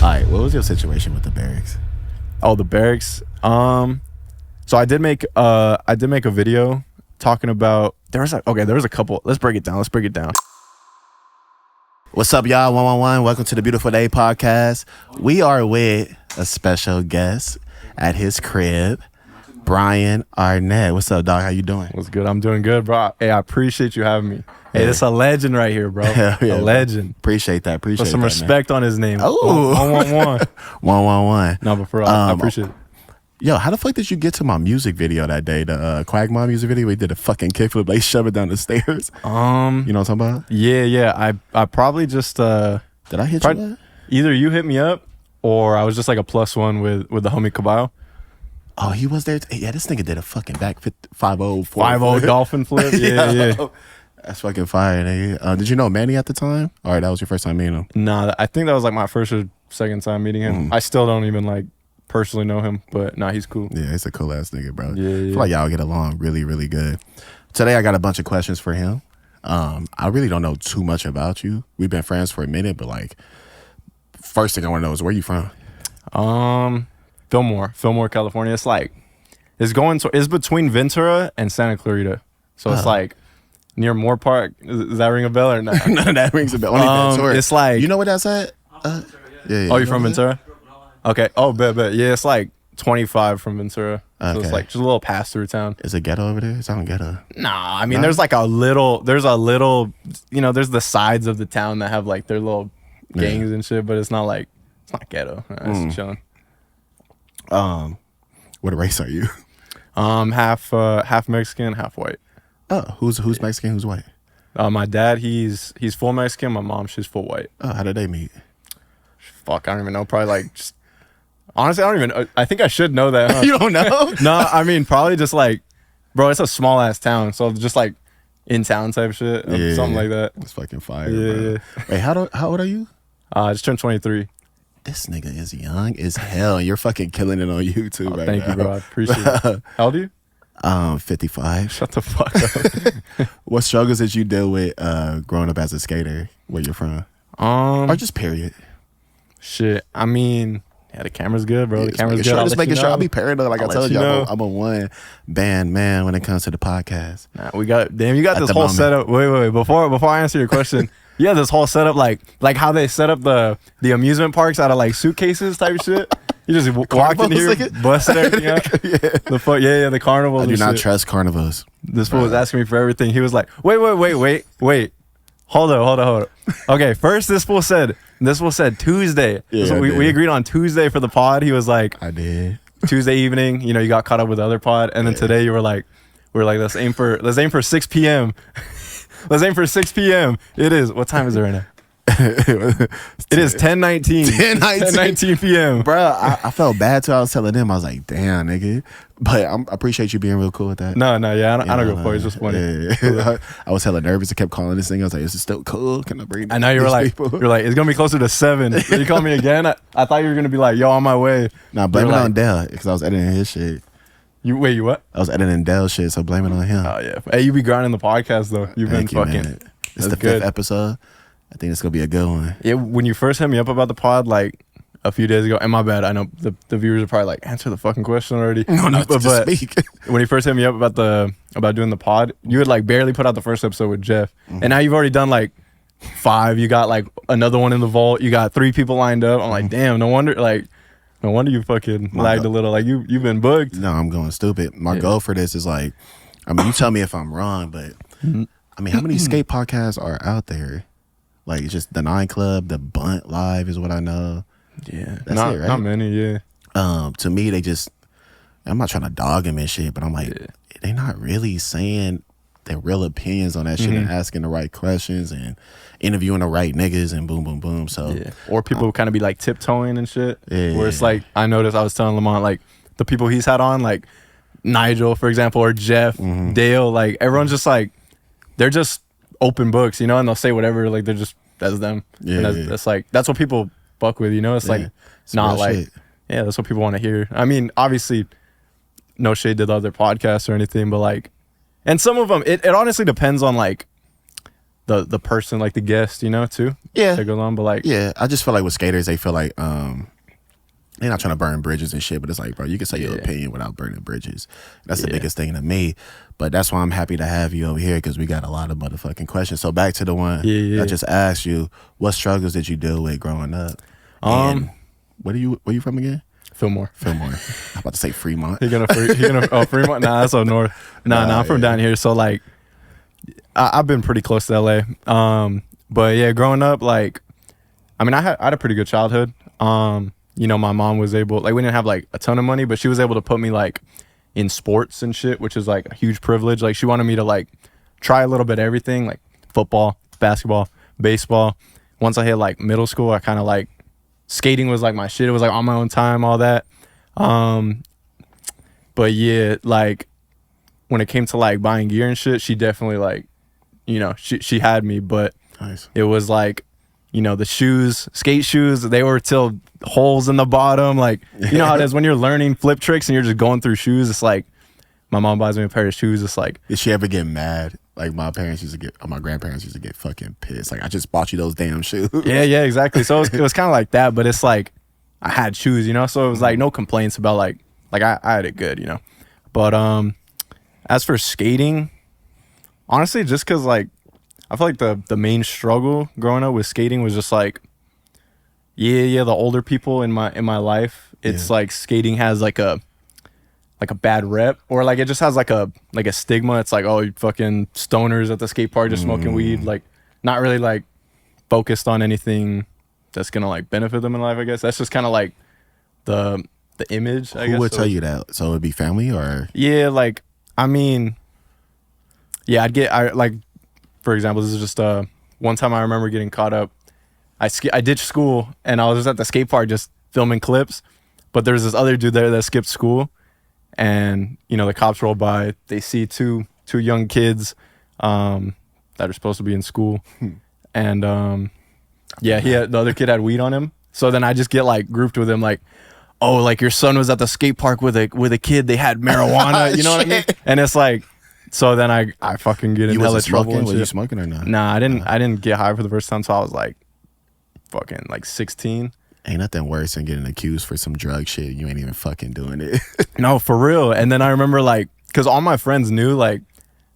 right, what was your situation with the Berrics? Oh, the Berrics. So I did make a video talking about there was a couple. Let's break it down. What's up, y'all? 111. Welcome to the Beautiful Day podcast. We are with a special guest at his crib, Bryan Arnett. What's up, dog? How you doing? What's good? I'm doing good, bro. Hey, I appreciate you having me. Hey, this is a legend right here, bro. Hell yeah, a legend. Appreciate that. Put some respect on his name. Oh, 111. 111. No, but for real, I appreciate it. Yo, how the fuck did you get to my music video that day? The Quagmire music video? We did a fucking kickflip, like shove it down the stairs. You know what I'm talking about? Yeah. I probably just did I hit you? Either you hit me up or I was just like a +1 with the homie Caballo. Oh, he was there. Yeah, this nigga did a fucking back 5-0 5-0 dolphin flip. Yeah. That's fucking fire, nigga. Did you know Manny at the time? All right, that was your first time meeting him. Nah, I think that was like my first or second time meeting him. I still don't even like personally know him, but nah, he's cool. Yeah, he's a cool ass nigga, bro. Yeah. I feel like y'all get along really, really good. Today I got a bunch of questions for him. I really don't know too much about you. We've been friends for a minute, but like, first thing I want to know is where you from? Fillmore, California. It's like it's between Ventura and Santa Clarita, so it's like near Moore Park. Does that ring a bell or not? No, that rings a bell. Only Ventura. It's like, you know what that's at? Yeah. Oh, you from Ventura? Okay. Oh, bet. Yeah, it's like 25 from Ventura. So it's like just a little pass through town. Is it ghetto over there? It's not ghetto. Nah, I mean, there's a little, there's the sides of the town that have like their little gangs and shit, but it's not ghetto. It's chilling. What race are you? Half Mexican, half white. Oh, who's Mexican? Who's white? My dad, he's full Mexican. My mom, she's full white. Oh, how did they meet? Fuck, I don't even know. Probably like just honestly, I don't even. I think I should know that. Huh? You don't know? No, I mean probably just like, bro, it's a small ass town, so just like in town type shit, something like that. It's fucking fire. Yeah. Bro. Wait, how old are you? I just turned 23. This nigga is young as hell. You're fucking killing it on YouTube right thank now. you, bro. I appreciate it. How old are you? 55. Shut the fuck up. What struggles did you deal with growing up as a skater? Where you're from? Or just period. Shit. I mean, yeah, the camera's good, bro. The camera's good. Just making sure. I'll be paranoid. Like I told you, I'm a one band man when it comes to the podcast. Nah, you got this whole setup. Wait. Before I answer your question, yeah, this whole setup, like how they set up the amusement parks out of like suitcases type shit. You just walk in here, busting everything out. The carnivals. I do not trust carnivals. This fool was asking me for everything. He was like, wait. Hold up. Okay, first this fool said Tuesday. Yeah, so we agreed on Tuesday for the pod. He was like, I did. Tuesday evening, you got caught up with the other pod, and then today we were like, let's aim for 6 p.m. Let's aim for 6 p.m. It is. What time is it right now? It is 10:19. 10:19 p.m. Bro, I felt bad too. I was telling them, I was like, damn, nigga. But I appreciate you being real cool with that. No, yeah, I don't go for it. It's just funny. Yeah. I was hella nervous. I kept calling this thing. I was like, is it still cool? Can I bring I know you were like, it's gonna be closer to 7. You called me again. I thought you were gonna be like, yo, on my way. Nah, blame it on Dell because I was editing his shit. You what? I was editing Dell shit, so blame it on him. Oh yeah. Hey, you be grinding the podcast though. You've been fucking. It's the 5th episode. I think it's gonna be a good one. Yeah, when you first hit me up about the pod, like a few days ago, and my bad, I know the viewers are probably like, answer the fucking question already. No, but speak. When you first hit me up about doing the pod, you had like barely put out the first episode with Jeff, and now you've already done like 5. You got like another one in the vault. You got 3 people lined up. I'm like, damn, no wonder you fucking lagged a little. Like you've been booked. No, I'm going stupid. My goal for this is like, I mean, you tell me if I'm wrong, but I mean, how many skate podcasts are out there? Like, it's just the 9 Club, the Bunt Live is what I know. Yeah. That's it, right? Not many, yeah. To me, I'm not trying to dog them and shit, but I'm like, they're not really saying their real opinions on that shit and asking the right questions and interviewing the right niggas and boom, boom, boom. So, or people kind of be like tiptoeing and shit. Yeah. Where it's like, I noticed, I was telling Lamont, like the people he's had on, like Nigel, for example, or Jeff, Dale, like everyone's just like, they're just open books, and they'll say whatever, like they're just, that's them. Yeah, and that's like, that's what people fuck with, it's like, it's not like shit. Yeah, that's what people want to hear. I mean, obviously no shade to the other podcasts or anything, but like, and some of them, it honestly depends on like the person, like the guest, you know, too. Yeah. That goes on, but like, Yeah, I just feel like with skaters, they feel like they're not trying to burn bridges and shit, but it's like, bro, you can say your opinion without burning bridges. That's the biggest thing to me. But that's why I'm happy to have you over here, because we got a lot of motherfucking questions. So back to the one I just asked you, what struggles did you deal with growing up? And where you from again? Fillmore. I'm about to say Fremont. Fremont? Nah, that's up north. Nah, I'm from down here. So like, I've been pretty close to LA. But yeah, growing up, like, I mean, I had a pretty good childhood. You know, my mom was able, like, we didn't have like a ton of money, but she was able to put me like in sports and shit, which is like a huge privilege. Like, she wanted me to like try a little bit of everything, like football, basketball, baseball. Once I hit like middle school, I kind of like, skating was like my shit. It was like on my own time, all that. But yeah, like when it came to like buying gear and shit, she definitely like, you know, she had me, but Nice. It was like, you know, the shoes, skate shoes, they were till holes in the bottom. Like, you know how it is when you're learning flip tricks and you're just going through shoes. It's like, my mom buys me a pair of shoes. It's like, did she ever get mad? Like my grandparents used to get fucking pissed. Like, I just bought you those damn shoes. yeah, exactly. So it was kind of like that, but it's like, I had shoes, you know? So it was like no complaints about like I had it good, you know? But as for skating, honestly, just because like, I feel like the main struggle growing up with skating was just like, the older people in my life, it's like skating has like a bad rep, or like it just has like a stigma. It's like, oh, you fucking stoners at the skate park just smoking weed, like not really like focused on anything that's gonna like benefit them in life. I guess that's just kind of like the image. I guess. Who would tell you that? So it'd be family or? Yeah, like, I mean, yeah, like, for example, this is just one time I remember getting caught up. I ditched school and I was just at the skate park just filming clips, but there's this other dude there that skipped school, and you know the cops roll by. They see two young kids that are supposed to be in school, and the other kid had weed on him. So then I just get like grouped with him, like, oh, like your son was at the skate park with a kid. They had marijuana, you know what I mean? And it's like, so then I fucking get in hella trouble. Were you smoking or not? Nah, I didn't get high for the first time until I was like fucking like 16. Ain't nothing worse than getting accused for some drug shit. You ain't even fucking doing it. No, for real. And then I remember like, cause all my friends knew, like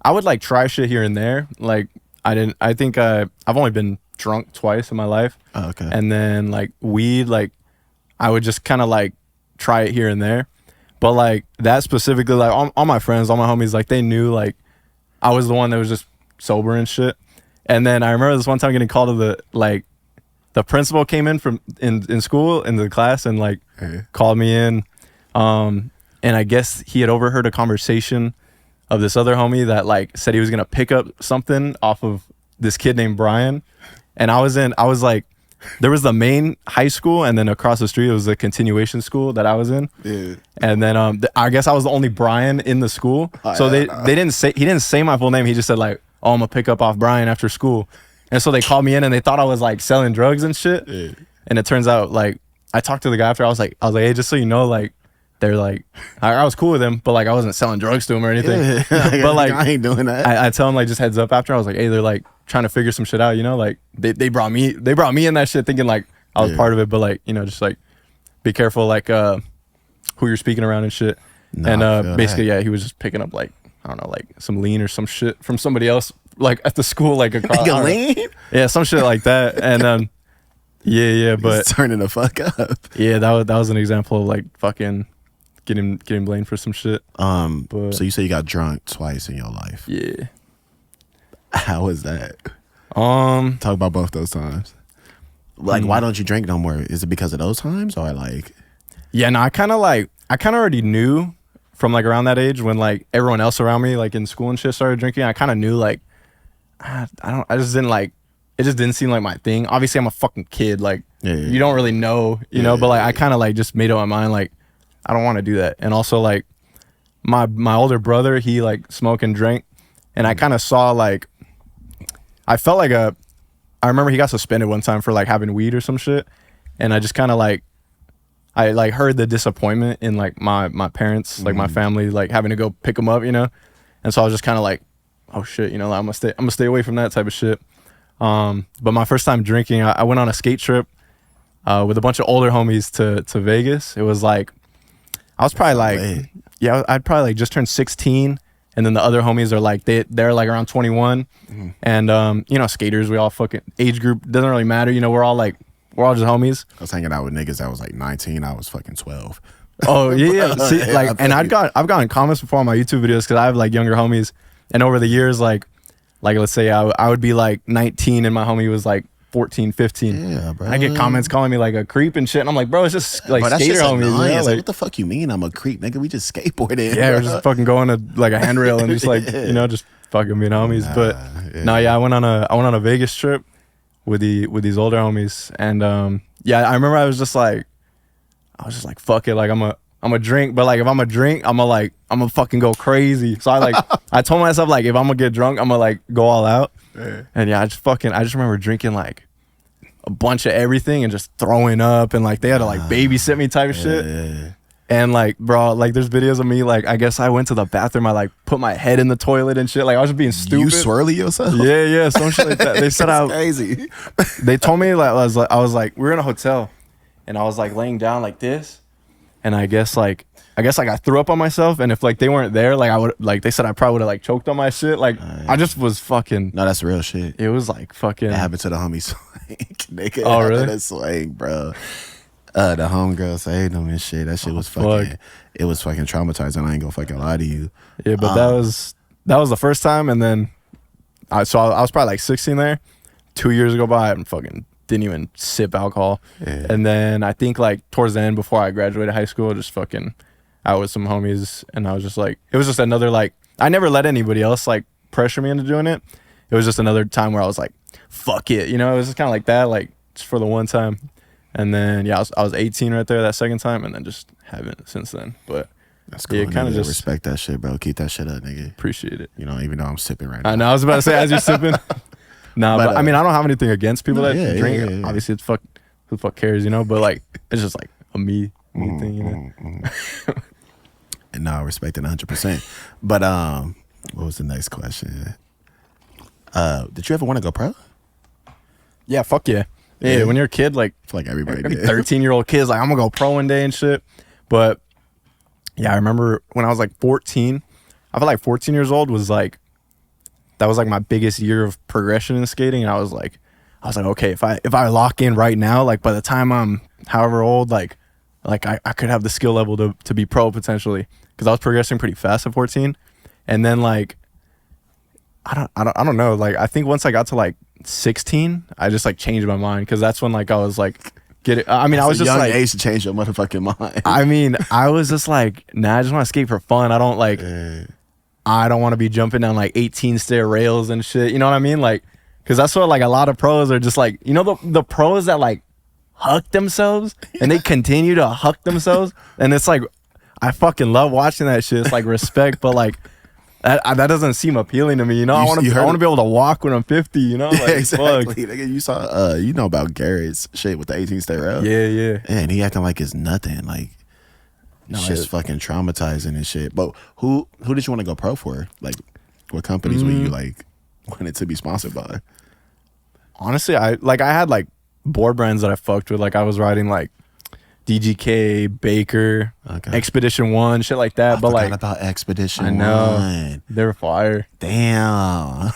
I would like try shit here and there. Like I think I've only been drunk twice in my life. Oh, okay. And then like weed, like I would just kind of like try it here and there. But like that specifically, like all my friends, all my homies, like they knew like I was the one that was just sober and shit. And then I remember this one time getting called to the principal came in from in school into the class and like called me in. And I guess he had overheard a conversation of this other homie that like said he was gonna pick up something off of this kid named Bryan. And I was like, there was the main high school, and then across the street it was the continuation school that I was in. Yeah. And then I guess I was the only Bryan in the school. So he didn't say my full name. He just said like, oh, I'm gonna pick up off Bryan after school. And so they called me in and they thought I was like selling drugs and shit. Yeah. And it turns out like I talked to the guy after. I was like, hey, just so you know, like they're like, I was cool with him, but like I wasn't selling drugs to him or anything. Yeah. But like I ain't doing that. I tell him like just heads up after. I was like, hey, they're like trying to figure some shit out, you know, like they brought me in that shit thinking like I was part of it, but like, you know, just like be careful like who you're speaking around and shit. And basically he was just picking up like, I don't know, like some lean or some shit from somebody else like at the school, like across lean? Yeah, some shit like that. And but he's turning the fuck up. Yeah, that was an example of like fucking getting blamed for some shit. But, so you say you got drunk twice in your life. Yeah. How was that? Talk about both those times. Like, why don't you drink no more? Is it because of those times or like? Yeah, no, I kind of already knew from like around that age when like everyone else around me like in school and shit started drinking. I kind of knew like I just didn't like, it just didn't seem like my thing. Obviously I'm a fucking kid, like you don't really know, you know, but like I kind of like just made up my mind like I don't want to do that. And also like my older brother, he like smoked and drank, and I kind of saw like, I felt like I remember he got suspended one time for like having weed or some shit, and I just kind of like, I like heard the disappointment in like my parents, like my family, like having to go pick him up, you know, and so I was just kind of like, oh shit, you know, like, I'm gonna stay away from that type of shit. But my first time drinking, I went on a skate trip with a bunch of older homies to Vegas. It was like, I was probably like, yeah, I'd probably like just turned 16. And then the other homies are like, they're like around 21. And, you know, skaters, we all fucking, age group, doesn't really matter. You know, we're all just homies. I was hanging out with niggas that was like 19. I was fucking 12. Oh, yeah. See, like, and I've gotten comments before on my YouTube videos because I have like younger homies. And over the years, like let's say I would be like 19 and my homie was like 14, 15. Yeah, bro. I get comments calling me like a creep and shit. And I'm like, bro, it's just like skater homies. You know? Like, Like, what the fuck you mean I'm a creep, nigga? We just skateboarded. yeah, we're just fucking going to like a handrail and just like, you know, just fucking being homies. But I went on a Vegas trip with these older homies. And I remember I was just like, fuck it. Like I'm a drink, but like if I'm a drink, I'm a fucking go crazy. So I told myself like if I'm gonna get drunk, I'm gonna like go all out. And I just remember drinking like a bunch of everything and just throwing up and like they had to like babysit me type shit. And like, bro, like there's videos of me like I guess I went to the bathroom, I like put my head in the toilet and shit. Like I was just being stupid. You swirly yourself? Yeah, some shit like that. They said crazy. They told me like I was like we were in a hotel and I was like laying down like this. And I guess like I threw up on myself, and if like they weren't there, like I would like they said I probably would have like choked on my shit. Like I just was fucking. No, that's real shit. It was like fucking. It happened to the homie Swank. Nigga, oh really? That Swank, bro. The homegirl saved him and shit. That shit was fucking. Fuck. It was fucking traumatizing. I ain't gonna fucking lie to you. Yeah, but that was the first time, and then I was probably like 16 there. 2 years ago by, I fucking didn't even sip alcohol. Yeah. And then I think like towards the end before I graduated high school, just fucking out with some homies, and I was just like, it was just another like, I never let anybody else like pressure me into doing it. It was just another time where I was like, fuck it, you know. It was just kind of like that, like just for the one time. And then I was 18 right there that second time, and then just haven't since then. But that's cool. Yeah, kind of just respect that shit, bro. Keep that shit up, nigga. Appreciate it. You know, even though I'm sipping right now. I know. I was about to say as you're sipping. Nah, but I mean, I don't have anything against people that drink. Yeah. Obviously, it's fuck. Who the fuck cares, you know? But like, it's just like a me thing, you know. And no, I respect it 100%. But what was the next question? Did you ever want to go pro? Yeah, fuck yeah. Yeah, when you're a kid, like, I feel like everybody did. 13-year-old kids, like, I'm gonna go pro one day and shit. But yeah, I remember when I was like 14. I feel like 14 years old was like, that was like my biggest year of progression in skating. And I was like, okay, if I lock in right now, like by the time I'm however old, like I could have the skill level to be pro potentially, because I was progressing pretty fast at 14. And then like I don't know, like I think once I got to like 16, I just like changed my mind, because that's when like I was like I mean, I was just young like age to change your motherfucking mind. I mean, I was just like, nah, I just want to skate for fun. I don't like I don't want to be jumping down like 18 stair rails and shit. You know what I mean? Like, because that's what like a lot of pros are just like, you know, the pros that like huck themselves and they continue to huck themselves. And it's like, I fucking love watching that shit. It's like respect, but like that doesn't seem appealing to me. You know, I want to be able to walk when I'm 50, you know? Like, exactly. You saw, you know about Garrett's shit with the 18 stair rail. Yeah. And he acting like it's nothing. Like, no, it's just fucking traumatizing and shit. But who did you want to go pro for? Like, what companies were you like wanted to be sponsored by? Honestly, I had like board brands that I fucked with. Like I was riding like DGK, Baker, Expedition 1, shit like that. But like about Expedition 1. I know. They were fire. Damn.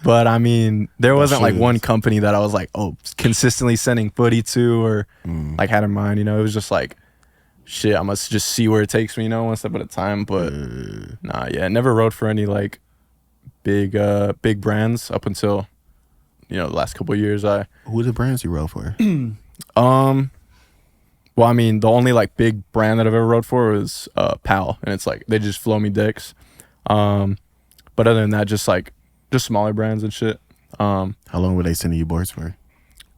But I mean, there wasn't like one company that I was like, oh, consistently sending footy to or like had in mind. You know, it was just like, shit, I must just see where it takes me, you know, one step at a time. But never rode for any like big brands up until, you know, the last couple of years. Who were the brands you rode for? Well, I mean, the only like big brand that I've ever rode for was PAL, and it's like they just flow me dicks. But other than that, just smaller brands and shit. How long were they sending you boards for?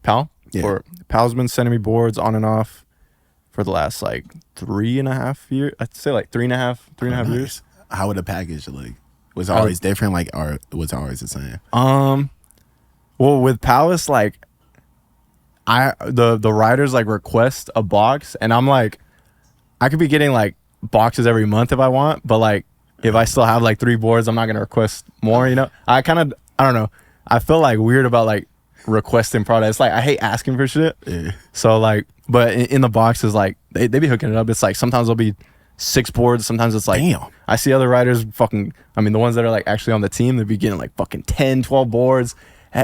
PAL? Yeah. Or PAL's been sending me boards on and off for the last like 3.5 years. I'd say like 3.5 years. How would the package look? Was it always different, like, or was it always the same? Well, with PAL, it's like the riders like request a box, and I'm like, I could be getting like boxes every month if I want, but like if I still have like 3 boards, I'm not gonna request more, you know. I don't know, I feel like weird about like requesting products. It's like I hate asking for shit. Yeah. So like, but in the boxes, like they be hooking it up. It's like sometimes there'll be 6 boards. Sometimes it's like, Damn. I see other riders fucking, I mean, the ones that are like actually on the team, they be getting like fucking 10, 12 boards.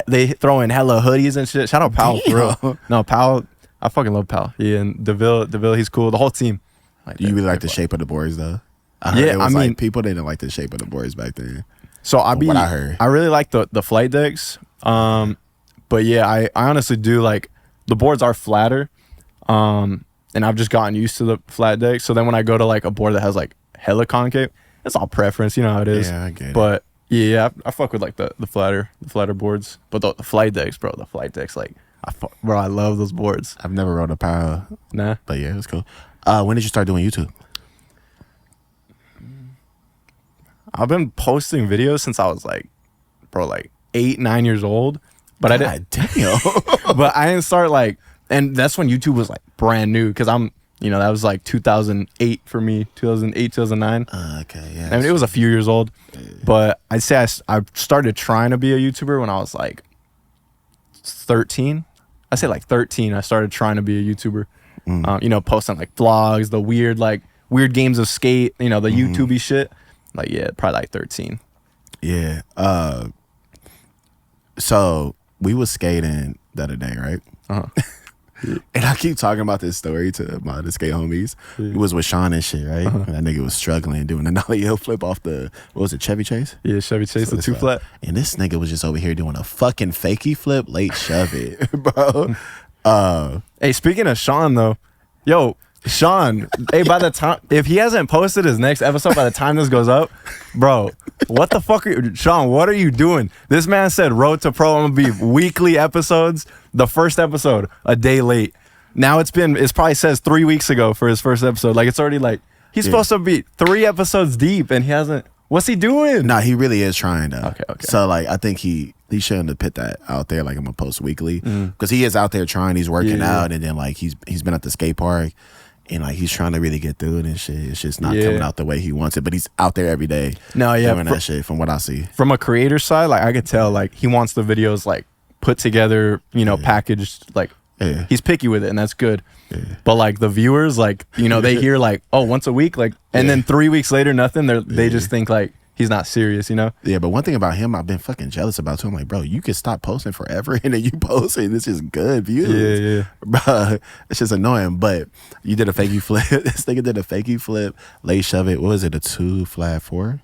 They throw in hella hoodies and shit. Shout out Powell, for real. No, Powell, I fucking love Powell. Yeah, and DeVille, he's cool. The whole team. Do you really like the shape of the boards though? Yeah, I mean, people didn't like the shape of the boards back then. So what I heard. I really like the flight decks. But yeah, I honestly do like the boards are flatter. And I've just gotten used to the flat deck. So then when I go to like a board that has like hella concave, it's all preference, you know how it is. Yeah, I get it. But yeah, I fuck with like the flatter boards. But the flight decks, bro, like bro, I love those boards. I've never rode a power. Nah. But yeah, it was cool. When did you start doing YouTube? I've been posting videos since I was like, bro, like 8, 9 years old. But I didn't. Damn. But I didn't start like, and that's when YouTube was like brand new because I'm, you know, that was like 2008 for me, 2008, 2009. Okay, yeah. I mean, it was a few years old, but I'd say I started trying to be a YouTuber when I was like 13. I say like 13. I started trying to be a YouTuber. You know, posting like vlogs, the weird games of skate, you know, the YouTubey shit. Like, yeah, probably like 13. Yeah. So we was skating the other day, right? And I keep talking about this story to the skate homies. It was with Sean and shit, right? That nigga was struggling doing a nollie hill flip off the, what was it, Chevy Chase? Yeah, Chevy Chase, the 2 flat. And this nigga was just over here doing a fucking fakey flip, late shove it, bro. Hey, speaking of Sean though, yo, Sean, hey, by the time, if he hasn't posted his next episode by the time this goes up, bro, what the fuck Sean, what are you doing? This man said Road to Pro, I'm gonna be weekly episodes. The first episode, a day late. Now it probably says 3 weeks ago for his first episode. Like, it's already like, he's supposed to be 3 episodes deep and he hasn't, what's he doing? Nah, he really is trying though. Okay. So like, I think he shouldn't have put that out there like I'm gonna post weekly. Because he is out there trying, he's working out, and then like he's been at the skate park. And like he's trying to really get through it and shit. It's just not coming out the way he wants it. But he's out there every day doing that shit from what I see. From a creator side, like I could tell like he wants the videos like put together, you know, packaged, like he's picky with it, and that's good. But like the viewers, like, you know, they hear like, oh, once a week, like, and then 3 weeks later, nothing. They just think like he's not serious, you know? Yeah, but one thing about him I've been fucking jealous about too. I'm like, bro, you can stop posting forever and then you post it. It's just good views. Yeah. Bro, it's just annoying. But you did a fakey flip. This nigga did a fakey flip, late shove it. What was it, a 2 flat 4?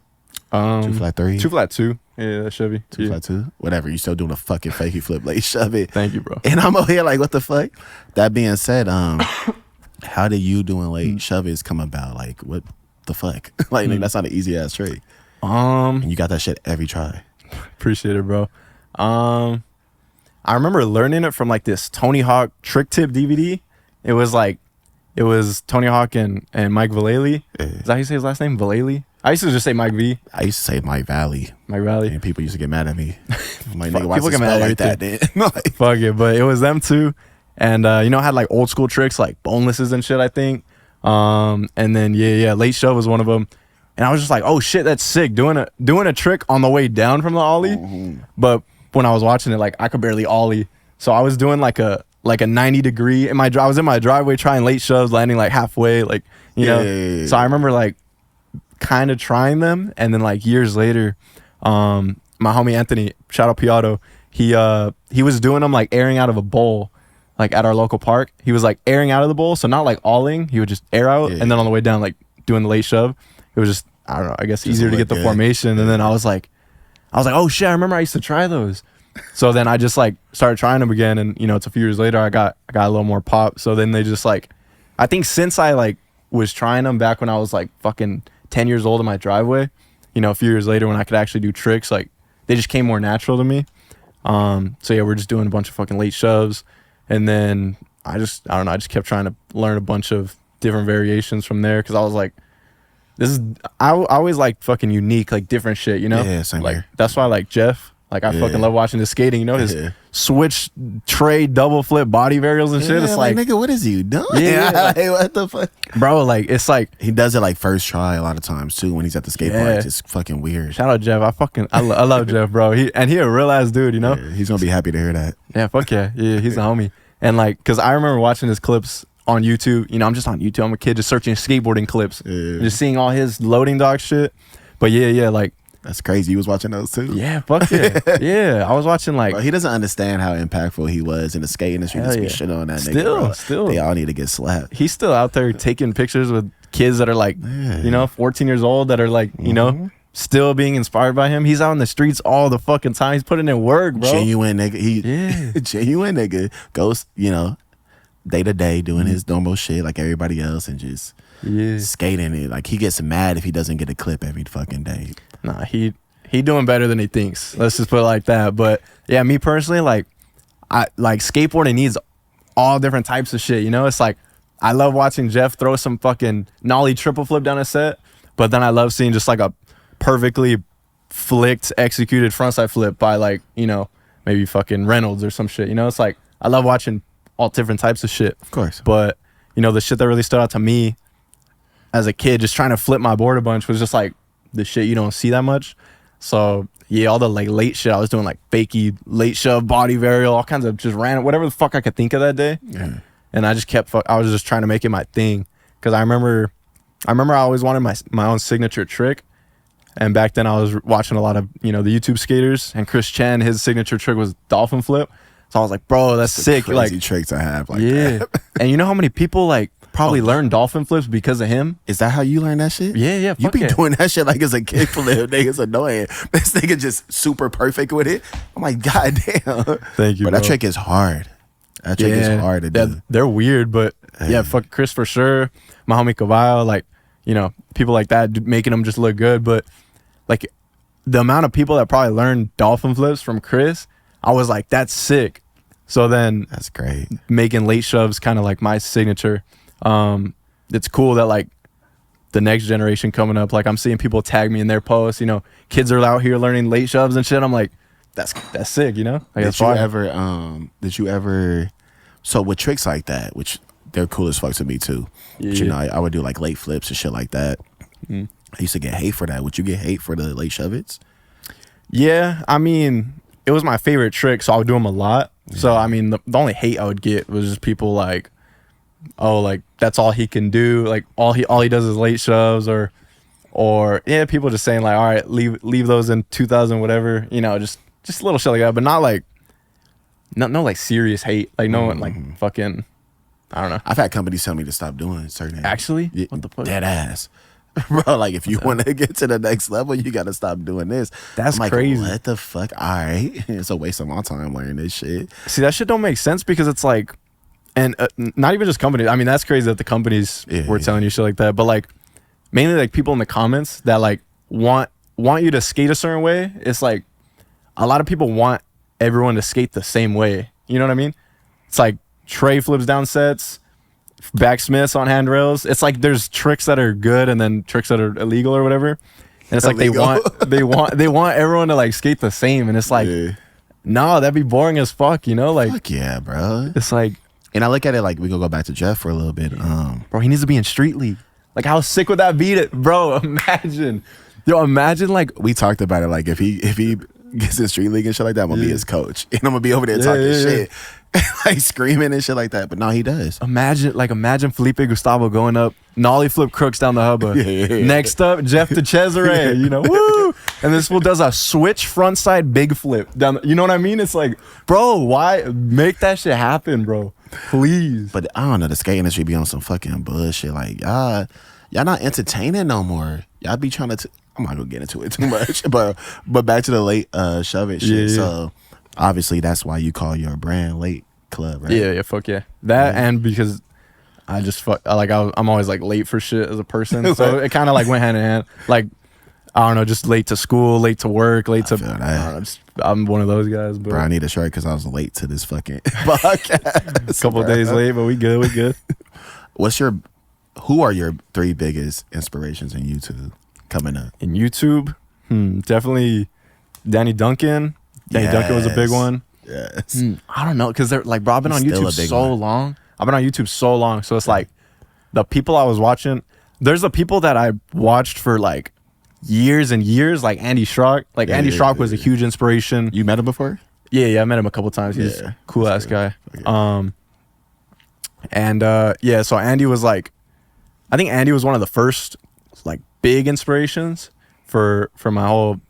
2 flat 3? 2 flat 2. Yeah, that's Chevy. 2 flat 2? Whatever. You still doing a fucking fakey flip, late shove it. Thank you, bro. And I'm over here like, what the fuck? That being said, how did you doing late shove it come about? Like, what the fuck? Like, nigga, that's not an easy ass trick. And you got that shit every try. Appreciate it, bro. I remember learning it from like this Tony Hawk trick tip DVD. It was Tony Hawk and Mike Vallely. Is that how you say his last name? Vallely? I used to just say Mike V. I used to say Mike Valley. Mike Valley. And people used to get mad at me. I'm like, nigga, why People is it get mad spelled at like that, then? Fuck it, but it was them two. And you know, I had like old school tricks like bonelesses and shit, I think. And then late shove was one of them. And I was just like, oh shit, that's sick. Doing a trick on the way down from the ollie. But when I was watching it, like I could barely ollie. So I was doing like a 90 degree I was in my driveway trying late shoves, landing like halfway, like, you know. Yeah. So I remember like kind of trying them, and then like years later, my homie Anthony, shout out Piotto, he was doing them like airing out of a bowl, like at our local park. He was like airing out of the bowl, so not like alling, he would just air out, and then on the way down like doing the late shove. It was just, I don't know, I guess easier to get the formation. And then I was like, oh shit, I remember I used to try those. So then I just like started trying them again, and you know, it's a few years later I got a little more pop. So then they just like, I think since I like was trying them back when I was like fucking 10 years old in my driveway, you know, a few years later when I could actually do tricks, like they just came more natural to me. So yeah, we're just doing a bunch of fucking late shoves, and then I don't know, I just kept trying to learn a bunch of different variations from there, because I was like, I always like fucking unique, like different shit, you know? Yeah, same like here. that's why I like Jeff. Like I fucking love watching his skating, you know, his switch tray double flip body varials and shit. It's like, nigga, what is you doing? Yeah, like, what the fuck, bro? Like, it's like he does it like first try a lot of times too when he's at the skate park. It's just fucking weird. Shout out Jeff. I love Jeff, bro. He a real ass dude, you know. Yeah, he's gonna be happy to hear that. Yeah, fuck yeah, he's a homie. And like, cause I remember watching his clips on YouTube. You know, I'm just on YouTube. I'm a kid just searching skateboarding clips, just seeing all his loading dock shit. But yeah, like. That's crazy. You was watching those too? Yeah, fuck yeah. Yeah, I was watching like... Bro, he doesn't understand how impactful he was in the skate industry. Just be shit on that nigga, bro. Still. They all need to get slapped. He's still out there taking pictures with kids that are like, 14 years old that are like, you know, still being inspired by him. He's out in the streets all the fucking time. He's putting in work, bro. Genuine nigga. Genuine nigga. Goes, day to day doing his normal shit like everybody else and just skating it. Like, he gets mad if he doesn't get a clip every fucking day. Nah, he doing better than he thinks. Let's just put it like that. But yeah, me personally, like, I like skateboarding needs all different types of shit. You know, it's like I love watching Jeff throw some fucking nollie triple flip down a set, but then I love seeing just like a perfectly flicked, executed frontside flip by like, maybe fucking Reynolds or some shit. You know, it's like I love watching all different types of shit. Of course. But the shit that really stood out to me as a kid, just trying to flip my board a bunch, was just like the shit you don't see that much. So yeah, all the like late shit I was doing, like fakie late shove, body varial, all kinds of just random, whatever the fuck I could think of that day. Yeah. And I just I was just trying to make it my thing, because I remember I always wanted my own signature trick. And back then I was watching a lot of the YouTube skaters, and Chris Chen, his signature trick was dolphin flip. So I was like, bro, that's sick. Crazy like tricks I have like that. And you know how many people like probably learned dolphin flips because of him? Is that how you learn that shit? Yeah. You be doing that shit like it's a kickflip. Nigga's annoying. This nigga just super perfect with it. I'm like, god damn. Thank you, but bro. That trick is hard. That trick is hard to do. They're weird, but fuck Chris for sure. My homie Cavallo, like, people like that making them just look good. But like the amount of people that probably learned dolphin flips from Chris, I was like, that's sick. So then that's great. Making late shoves kind of like my signature. It's cool that like the next generation coming up, like I'm seeing people tag me in their posts, kids are out here learning late shoves and shit. I'm like, that's sick, Like, did you ever so with tricks like that, which they're cool as fuck to me too. But, I would do like late flips and shit like that. I used to get hate for that. Would you get hate for the late shove-its? Yeah, I mean, it was my favorite trick, so I would do them a lot. So I mean, the only hate I would get was just people like, oh, like that's all he can do. Like all he does is late shoves, or people just saying like, all right, leave those in 2000 whatever. Just little shit like that, but not like no like serious hate. Like no one like fucking, I don't know. I've had companies tell me to stop doing certain. Actually, what the fuck? Dead ass. Bro, like if you want to get to the next level, you got to stop doing this. That's like, crazy. What the fuck? All right. It's a waste of my time learning this shit. See, that shit don't make sense, because it's like, and not even just companies. I mean, that's crazy that the companies were telling you shit like that. But like, mainly like people in the comments that like want you to skate a certain way. It's like a lot of people want everyone to skate the same way. You know what I mean? It's like tray flips down sets, backsmiths on handrails. It's like there's tricks that are good and then tricks that are illegal or whatever. And it's illegal. Like they want everyone to like skate the same. And it's like, no, that'd be boring as fuck, Like, fuck yeah, bro. It's like, and I look at it like we gonna go back to Jeff for a little bit. Bro, he needs to be in street league. Like, how sick would that be? Bro, imagine like, we talked about it. Like if he gets in street league and shit like that, I'm gonna be his coach, and I'm gonna be over there talking shit. Like screaming and shit like that, but no, he does. Imagine Felipe Gustavo going up, nollie flip crooks down the hubba. Next up, Jeff de Cesare, woo! And this fool does a switch frontside big flip down. You know what I mean? It's like, bro, why make that shit happen, bro? Please. But I don't know, the skate industry be on some fucking bullshit. Like y'all not entertaining no more. Y'all be trying to. I'm not gonna get into it too much, but back to the late shove it shit. Yeah. So. Obviously, that's why you call your brand Late Club, right? Yeah, fuck yeah. That and because I just I'm always like late for shit as a person, so it kind of like went hand in hand. Like, I don't know, just late to school, late to work, late to. I don't know, I'm one of those guys. But bro, I need a shirt because I was late to this fucking podcast. A couple of days late, but we good. Who are your 3 biggest inspirations in YouTube coming up? In YouTube, definitely Danny Duncan. Danny Duncan was a big one. Yes. I don't know, because they're like, bro, I've been on Still a YouTube big so one. long. I've been on YouTube so long. So it's like the people I was watching, there's the people that I watched for like years and years, like Andy Schrock. Like Andy Schrock was a huge inspiration. You met him before? Yeah, I met him a couple times. He's a cool ass guy. Okay. So Andy was like, I think Andy was one of the first like big inspirations for my whole,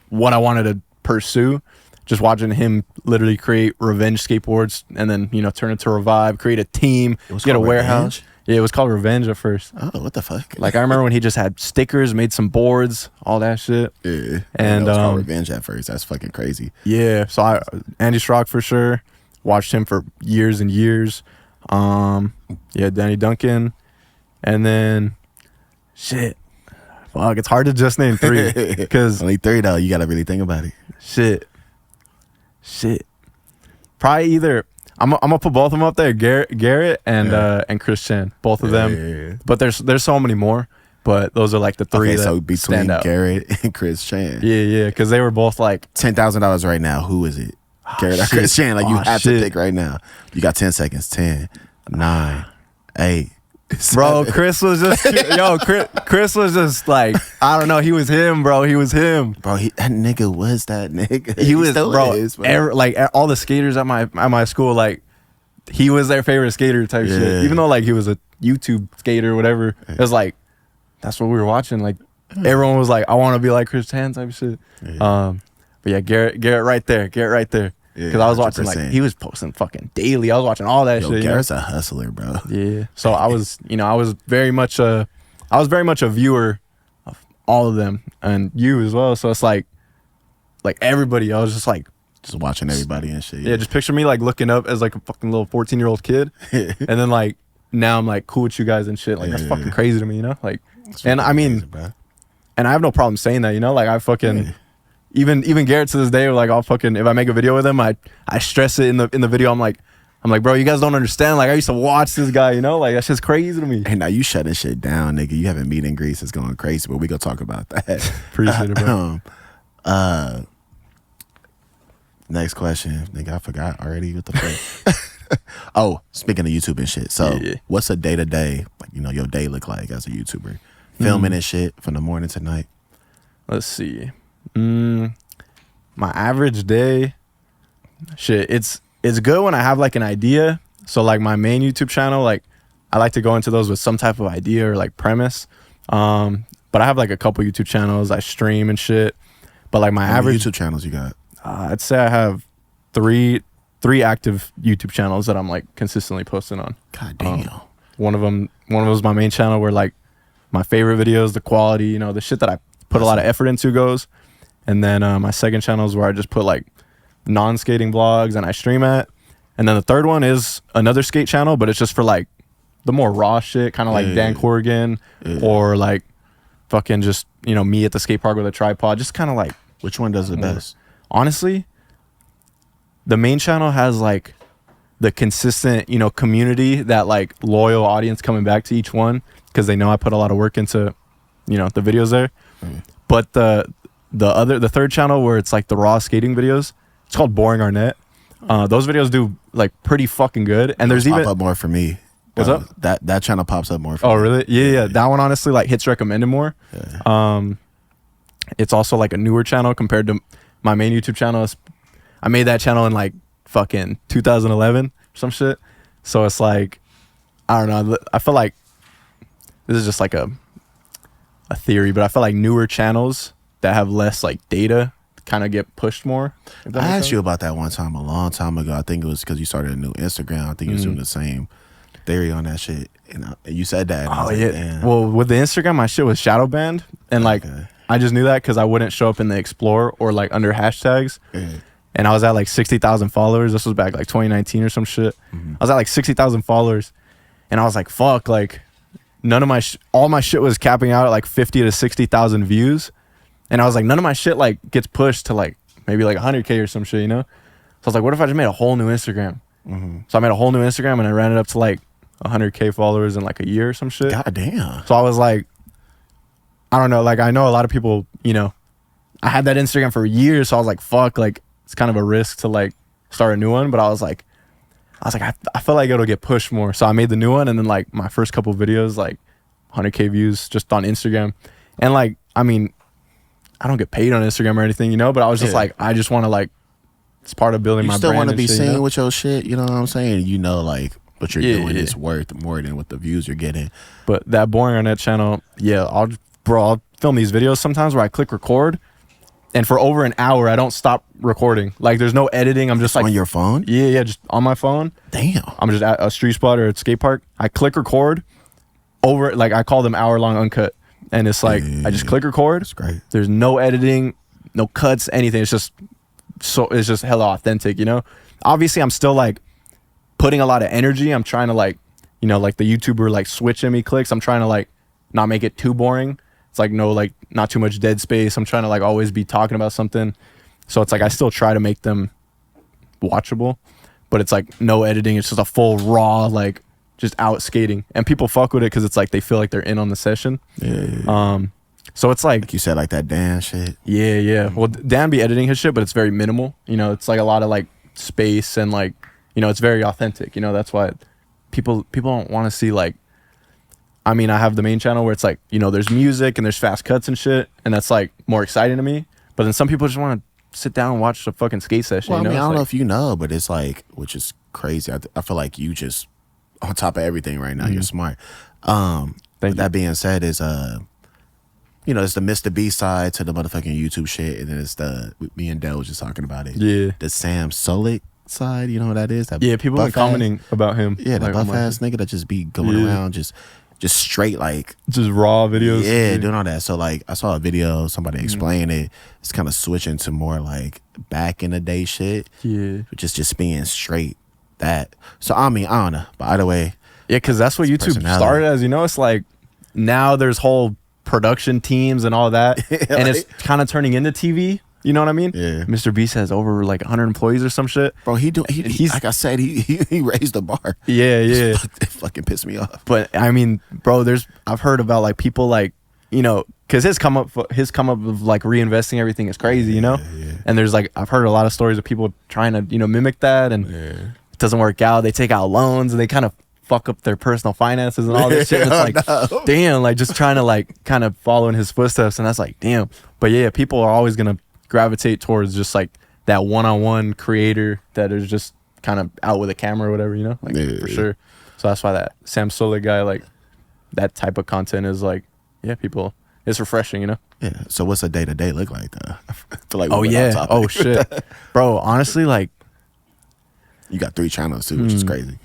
what I wanted to pursue. Just watching him literally create Revenge skateboards and then, turn it to Revive, create a team, get a warehouse. Revenge? Yeah, it was called Revenge at first. Oh, what the fuck? Like I remember when he just had stickers, made some boards, all that shit. Yeah. And it was called Revenge at first. That's fucking crazy. Yeah. So Andy Schrock for sure. Watched him for years and years. Danny Duncan. And then shit. Fuck, it's hard to just name three. Because only three though. You gotta really think about it. Shit. Probably either I'm gonna put both of them up there, Garrett and Chris Chen, both of them. Yeah. But there's so many more, but those are like the three that so between stand out. Garrett and Chris Chan. Yeah, because they were both like $10,000 right now. Who is it? Garrett or Chris Chan? Like you have to pick right now. You got 10 seconds. 10, 9, 8. Bro, Chris was just Chris was just like, I don't know, he was him, bro. He was him. Bro, that nigga was that nigga. He was, still bro. Is, bro. Like all the skaters at my school, like he was their favorite skater type shit. Even though like he was a YouTube skater or whatever, it was like that's what we were watching. Like everyone was like, I want to be like Chris Chan type shit. But yeah, Garrett right there. Because I was watching 100%. like he was posting fucking daily. I was watching all that shit. Garrett's a hustler, bro. Yeah. So I was very much a viewer of all of them and you as well. So it's like everybody. I was just like watching everybody and shit. Yeah. Just picture me like looking up as like a fucking little 14-year-old kid, and then like now I'm like cool with you guys and shit. Like that's fucking crazy to me, Like, and I mean, crazy, and I have no problem saying that, Like I fucking. Even Garrett to this day, like I'll fucking if I make a video with him, I stress it in the video. I'm like, bro, you guys don't understand. Like I used to watch this guy, Like that's just crazy to me. Hey, now you shutting shit down, nigga. You having meet and greets is going crazy, but we gonna talk about that. Appreciate it, bro. Next question, nigga. I forgot already. What the fuck? Oh, speaking of YouTube and shit. So, what's a day to day, like your day look like as a YouTuber, filming and shit from the morning to night? Let's see. My average day, shit, it's good when I have like an idea. So like my main YouTube channel, like I like to go into those with some type of idea or like premise. But I have like a couple YouTube channels. I stream and shit. But like my average YouTube channels you got? I'd say I have three active YouTube channels that I'm like consistently posting on. God damn. One of them is my main channel where like my favorite videos, the quality, the shit that I put a lot of effort into goes. And then my second channel is where I just put like non-skating vlogs and I stream at. And then the third one is another skate channel, but it's just for like the more raw shit, kind of like Dan Corrigan or like fucking just, me at the skate park with a tripod. Just kind of like. Which one does the best? Honestly, the main channel has like the consistent, community, that like loyal audience coming back to each one because they know I put a lot of work into, the videos there. But the third channel where it's like the raw skating videos, it's called Bryan Arnett. Those videos do like pretty fucking good. And there's even pop up more for me. What's up? That channel pops up more for me. Oh me. really? Yeah. That one honestly like hits recommended more. It's also like a newer channel compared to my main YouTube channel. I made that channel in like fucking 2011 or some shit. So it's like, I don't know. I feel like this is just like a theory, but I feel like newer channels that have less like data kind of get pushed more. I asked you about that one time a long time ago. I think it was because you started a new Instagram. I think you was doing the same theory on that shit. And you said that. And I was like, damn. Well, with the Instagram, my shit was shadow banned. And like, I just knew that because I wouldn't show up in the Explore or like under hashtags. And I was at like 60,000 followers. This was back like 2019 or some shit. I was at like 60,000 followers. And I was like, fuck, like none of my, all my shit was capping out at like 50 to 60,000 views. And I was like, none of my shit like gets pushed to like maybe like 100K or some shit, So I was like, what if I just made a whole new Instagram? So I made a whole new Instagram and I ran it up to like 100K followers in like a year or some shit. God damn. So I was like, I don't know. Like I know a lot of people, I had that Instagram for years. So I was like, fuck, like it's kind of a risk to like start a new one, but I was like, I feel like it'll get pushed more. So I made the new one, and then like my first couple videos, like 100K views just on Instagram. And like, I mean, I don't get paid on Instagram or anything, you know, but I was just like, I just want to like, it's part of building my brand. You still want to be shit, seen you know? with your shit, you know what I'm saying? You know, like, what you're doing is worth more than what the views you're getting. But that Bryan Arnett channel, I'll film these videos sometimes where I click record, and for over an hour I don't stop recording. Like there's no editing. I'm just like on your phone. Yeah, just on my phone. Damn. I'm just at a street spot or a skate park. I click record over, like I call them hour-long uncut, and it's like I just click record. That's great. There's no editing, no cuts, anything. It's just hella authentic, you know. Obviously I'm still like putting a lot of energy. I'm trying to like, you know, like the YouTuber like switching me clicks. I'm trying to like not make it too boring. It's like no, like not too much dead space. I'm trying to like always be talking about something. So it's like I still try to make them watchable, but it's like no editing. It's just a full raw, like just out skating, and people fuck with it because it's like they feel like they're in on the session. So it's like you said, like that Dan shit. Yeah. Well, Dan be editing his shit, but it's very minimal. You know, it's like a lot of like space and like, you know, it's very authentic. You know, that's why people don't want to see like. I mean, I have the main channel where it's like, you know, there's music and there's fast cuts and shit, and that's like more exciting to me. But then some people just want to sit down and watch a fucking skate session. Well, you know? I mean, I don't like, know if you know, but it's like, which is crazy. I feel like you just on top of everything right now. You're smart. That being said, is you know, it's the Mr. B side to the motherfucking YouTube shit, and then it's the me and Dell was just talking about it. Yeah, the Sam Solik side. You know what that is? That people been commenting about him. Yeah, the like, buff ass nigga that just be going around just straight like just raw videos. Yeah, doing all that. So like I saw a video, somebody explain it. It's kind of switching to more like back in the day shit. Yeah. Just being straight that. So I mean, I don't know. But either way. Yeah, because that's what YouTube started as, you know. It's like now there's whole production teams and all that. And it's kind of turning into TV. You know what I mean? Yeah. Mr. Beast has over like 100 employees or some shit. Bro, he's like I said, he raised the bar. Yeah. It fucking pissed me off. But I mean, bro, I've heard about like people like, you know, because his come up of like reinvesting everything is crazy, you know? Yeah. And there's like, I've heard a lot of stories of people trying to, you know, mimic that, and it doesn't work out. They take out loans and they kind of fuck up their personal finances and all this shit. It's like, damn, like just trying to like kind of follow in his footsteps. And that's like, damn. But yeah, people are always going to gravitate towards just like that one-on-one creator that is just kind of out with a camera or whatever, you know, like for sure. So that's why that Sam Solik guy, like that type of content is like, people, it's refreshing, you know. Yeah. So what's a day-to-day look like though? I feel like oh shit, bro. Honestly, like you got 3 channels too, which is crazy.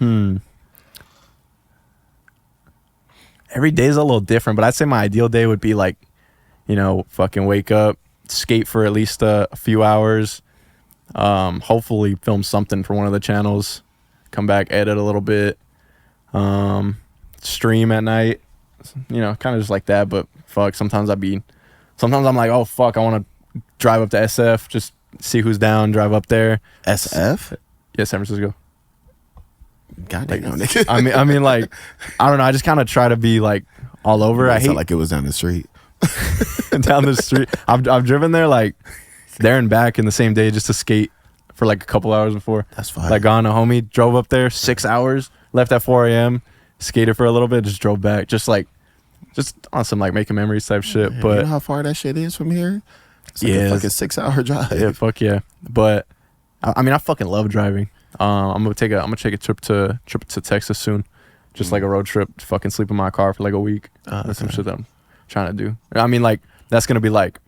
Every day is a little different, but I'd say my ideal day would be like, you know, fucking wake up, skate for at least a few hours, hopefully film something for one of the channels, come back, edit a little bit, stream at night, you know, kind of just like that. But fuck, sometimes I'm like, oh fuck, I want to drive up to SF, just see who's down, drive up there. SF? Yeah, San Francisco. Goddamn, like, I mean, like, I don't know, I just kind of try to be like all over. I hate like it was down the street. Down the street. I've driven there like there and back in the same day just to skate for like a couple hours before. That's fine. Like gone a homie, drove up there 6 hours, left at 4 a.m., skated for a little bit, just drove back, just on some like making memories type shit. Yeah, but you know how far that shit is from here? It's like a fucking 6-hour drive. Yeah, fuck yeah. But I mean, I fucking love driving. I'm gonna take a trip to Texas soon, just like a road trip. Fucking sleep in my car for like a week. That's some shit that I'm trying to do. I mean, like that's gonna be like,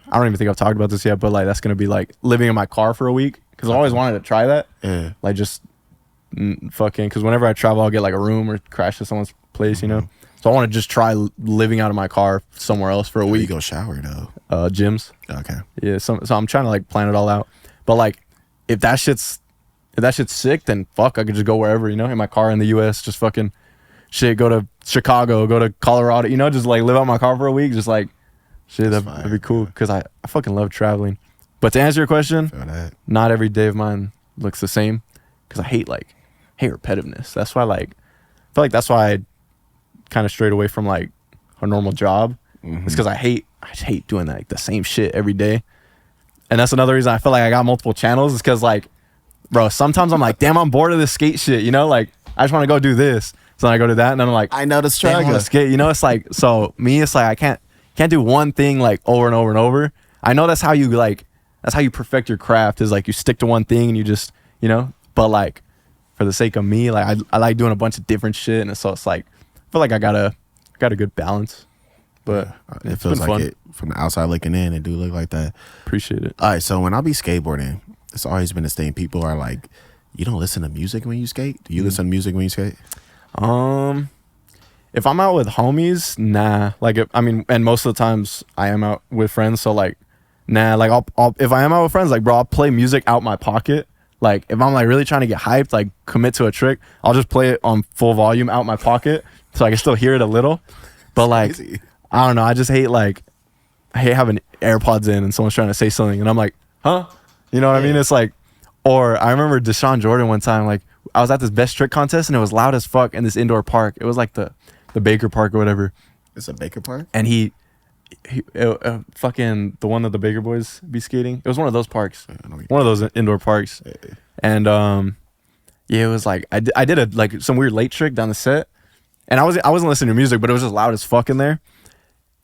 I don't even think I've talked about this yet, but like that's gonna be like living in my car for a week, because I always wanted to try that. Yeah. Like just fucking, because whenever I travel, I'll get like a room or crash to someone's place, you know. So I want to just try living out of my car somewhere else for a week. You go shower though. Gyms. Okay. Yeah. So I'm trying to like plan it all out. But like, if that shit's sick, then fuck, I could just go wherever, you know, in my car in the U.S. Just fucking shit. Go to Chicago. Go to Colorado. You know, just like live out my car for a week. Just like shit. That'd be cool, because I fucking love traveling. But to answer your question, not every day of mine looks the same, because I hate repetitiveness. That's why I feel like that's why I kind of strayed away from like a normal job. It's because I just hate doing that, like the same shit every day. And that's another reason I feel like I got multiple channels, is because like bro, sometimes I'm like, damn, I'm bored of this skate shit, you know? Like, I just want to go do this. So then I go to that, and then I'm like, I know the damn, I struggle. want to skate. You know, it's like, so me, it's like, I can't do one thing like over and over and over. I know that's how you perfect your craft, is like you stick to one thing and you just, you know, but like for the sake of me, like I like doing a bunch of different shit. And so it's like, I feel like I got a good balance, but It it's feels been like fun. it from the outside looking in. It do look like that. Appreciate it. All right, so when I be skateboarding, it's always been this thing. People are like, you don't listen to music when you skate? Do you listen to music when you skate? If I'm out with homies, nah. Like, and most of the times I am out with friends, so like, nah. Like, I'll if I am out with friends, like, bro, I'll play music out my pocket. Like, if I'm like really trying to get hyped, like commit to a trick, I'll just play it on full volume out my pocket, so I can still hear it a little. But like, Crazy. I don't know. I just hate having AirPods in and someone's trying to say something, and I'm like, huh? You know what I mean? It's like, or I remember Deshaun Jordan one time, like, I was at this best trick contest and it was loud as fuck in this indoor park. It was like the Baker Park or whatever. It's a Baker Park? And he fucking the one that the Baker boys be skating. It was one of those parks, one of those indoor parks. And yeah, it was like I did a like some weird late trick down the set, and I wasn't listening to music, but it was just loud as fuck in there.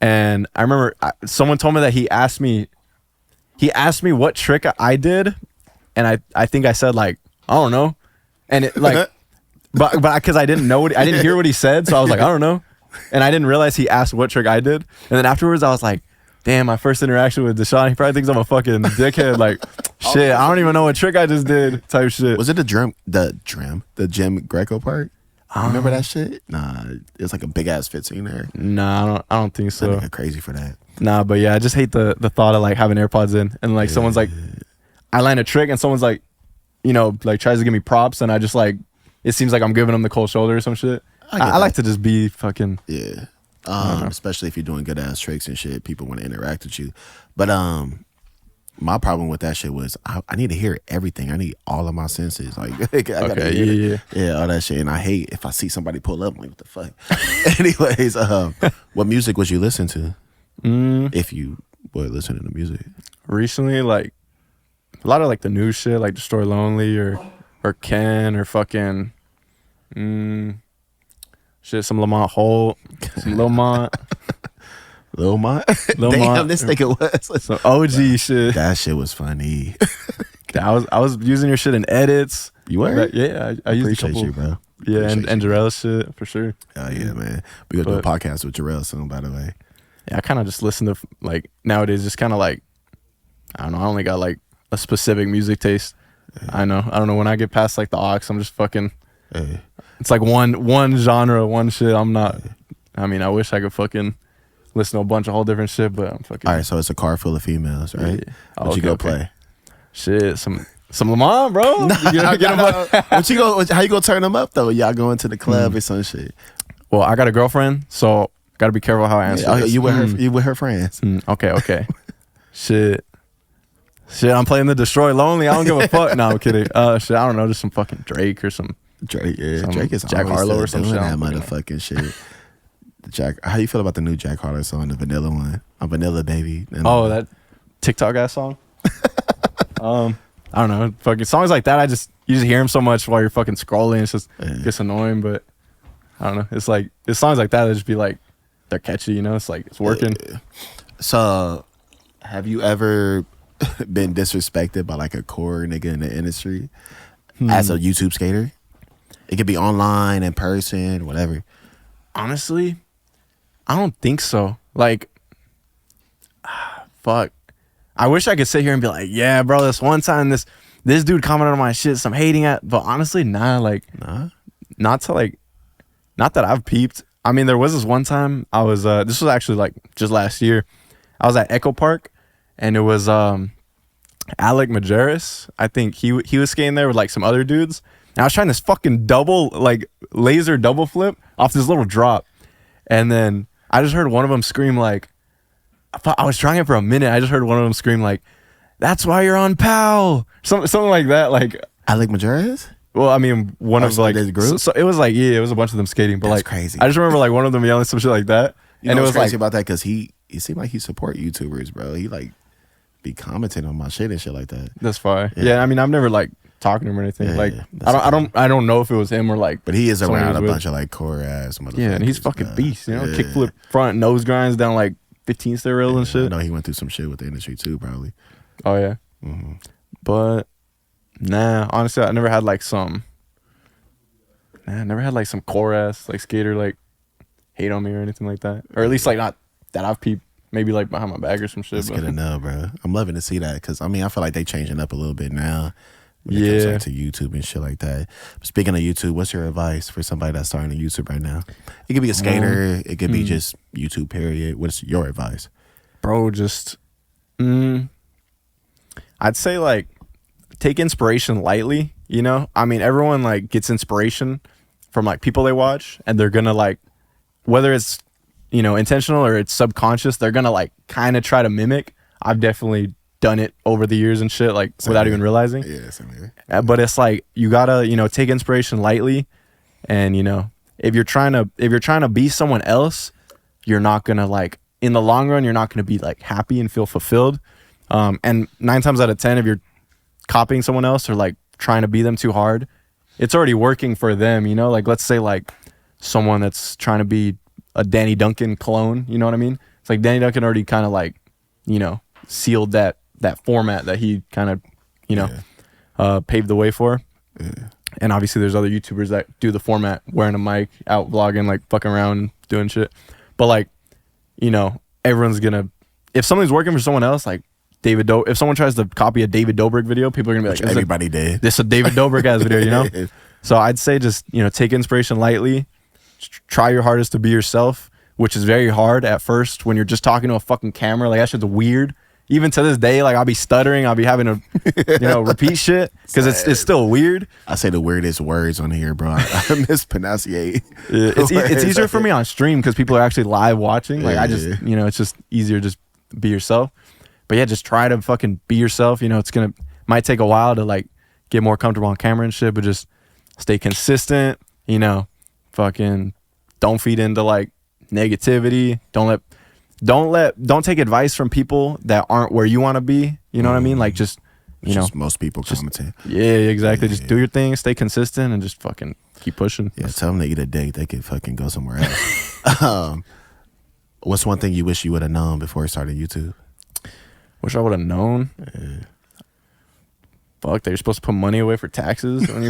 And I remember someone told me that he asked me what trick I did, and I think I said like, I don't know, and it like. But because I didn't hear what he said, so I was like, I don't know, and I didn't realize he asked what trick I did, and then afterwards I was like, damn, my first interaction with Deshaun, he probably thinks I'm a fucking dickhead, like, shit, I don't even know what trick I just did, type shit. Was it the Jim Greco Park? Remember that shit? Nah, it was like a big ass 15 there. Nah, I don't think so. I'm crazy for that. Nah, but yeah, I just hate the thought of like having AirPods in and like someone's like, I land a trick and someone's like, you know, like tries to give me props and I just like, it seems like I'm giving them the cold shoulder or some shit. I like to just be fucking. Yeah. Especially if you're doing good ass tricks and shit, people want to interact with you. But my problem with that shit was I need to hear everything. I need all of my senses. Like, I gotta hear all that shit. And I hate if I see somebody pull up, I'm like, what the fuck? Anyways, what music was you listening to? If you were listening to music recently, like a lot of like the new shit, like Destroy Lonely or Ken or fucking shit, some Lamont Holt, some Lamont. Lamont. Damn, this nigga was some OG shit. That shit was funny. I was using your shit in edits. You were? Yeah, I used appreciate a couple, you, bro. Yeah, and Jarrell's shit for sure. Oh yeah, man. We gonna do a podcast with Jarrell soon, by the way. Yeah, I kind of just listen to like nowadays, just kind of like, I don't know. I only got like a specific music taste. I don't know. When I get past like the aux, I'm just fucking. It's like one genre, one shit. I'm not. I mean, I wish I could fucking listen to a bunch of whole different shit, but I'm fucking. All right, so it's a car full of females, right? Yeah. What you go play? Shit, some Lamont, bro. What you go? How you gonna turn them up though? Y'all going to the club or some shit? Well, I got a girlfriend, so gotta be careful how I answer. This. You with her? You with her friends? Okay. Shit, I'm playing the Destroy Lonely. I don't give a fuck. No, I'm kidding. Shit, I don't know, just some fucking Drake or some Drake. Yeah, Drake is Jack Harlow or some shit. That motherfucking shit. Jack, how you feel about the new Jack Harlow song, the Vanilla one? I'm Vanilla Baby. Oh, that TikTok ass song. I don't know, fucking songs like that. You just hear them so much while you're fucking scrolling. It's just gets annoying, but I don't know. It's like it's songs like that that just be like they're catchy, you know. It's like it's working. So, have you ever been disrespected by like a core nigga in the industry as a YouTube skater? It could be online, in person, whatever. Honestly, I don't think so. Like, fuck. I wish I could sit here and be like, yeah, bro, this one time this dude commented on my shit, some hating at, but honestly, nah, not that I've peeped. I mean, there was this one time I was, this was actually like just last year. I was at Echo Park and it was Alec Majerus. I think he was skating there with like some other dudes. And I was trying this fucking laser double flip off this little drop. And then I just heard one of them scream like, I was trying it for a minute. I just heard one of them scream like, "That's why you're on POW." Something like that. Like Alec Majerus? Well, I mean, one of like this group. So it was like it was a bunch of them skating, but That's like crazy. I just remember like one of them yelling some shit like that, and it was crazy about that because he seemed like he support YouTubers, bro. He like be commenting on my shit and shit like that. That's fine. Yeah, I mean, I've never like talking to him or anything. Yeah, Like that's I don't know if it was him or like. But he is someone he around was a with. bunch of like core ass motherfuckers. Yeah, and he's fucking man. beast. You know, Yeah. kickflip front nose grinds down like 15 stair rails and I shit. know he went through some shit with the industry too, probably. Oh yeah, Mm-hmm. but nah. Honestly, I never had like some core ass like skater like hate on me or anything like that, or at least like not that I've peeped. Maybe like behind my back or some shit. That's But good to know, bro. I'm loving to see that because I mean I feel like they changing up a little bit now. When it Yeah. comes like, to YouTube and shit like that. Speaking of YouTube, what's your advice for somebody that's starting on YouTube right now? It could be a skater. It could be just YouTube. Period. What's your advice? bro, just I'd say like take inspiration lightly. You know, I mean, everyone like gets inspiration from like people they watch, and they're gonna like, whether it's, you know, intentional or it's subconscious, they're gonna like kind of try to mimic. I've definitely done it over the years and shit, like Same without here. even realizing. Yeah, same here. But it's like you gotta, you know, take inspiration lightly, and you know, if you're trying to be someone else, you're not gonna like, in the long run, you're not gonna be like happy and feel fulfilled. And 9 times out of 10, if you're copying someone else or like trying to be them too hard, it's already working for them. You know, like let's say like someone that's trying to be a Danny Duncan clone. You know what I mean? It's like Danny Duncan already kind of like, you know, sealed that format that he kind of, you know, paved the way for. Yeah. And obviously there's other YouTubers that do the format, wearing a mic, out vlogging, like fucking around, doing shit. But like, you know, everyone's gonna, if something's working for someone else, like if someone tries to copy a David Dobrik video, people are gonna be like, Everybody did. this is a David Dobrik ass video, you know? So I'd say just, you know, take inspiration lightly, try your hardest to be yourself, which is very hard at first when you're just talking to a fucking camera. Like that shit's weird. Even to this day, like I'll be stuttering, I'll be having to, you know, repeat shit because it's still weird. I say the weirdest words on here, bro. I mispronunciate. It's easier for me on stream because people are actually live watching. Like I just, you know, it's just easier to just be yourself. But yeah, just try to fucking be yourself. You know, might take a while to like get more comfortable on camera and shit, but just stay consistent. You know, fucking don't feed into like negativity. Don't take advice from people that aren't where you want to be. You know what I mean? Like just, you know, most people commenting. Yeah, exactly. Just do your thing, stay consistent, and just fucking keep pushing. Yeah, tell them they eat a date. They could fucking go somewhere else. What's one thing you wish you would have known before starting YouTube? Wish I would have known. Fuck, they're supposed to put money away for taxes. When you,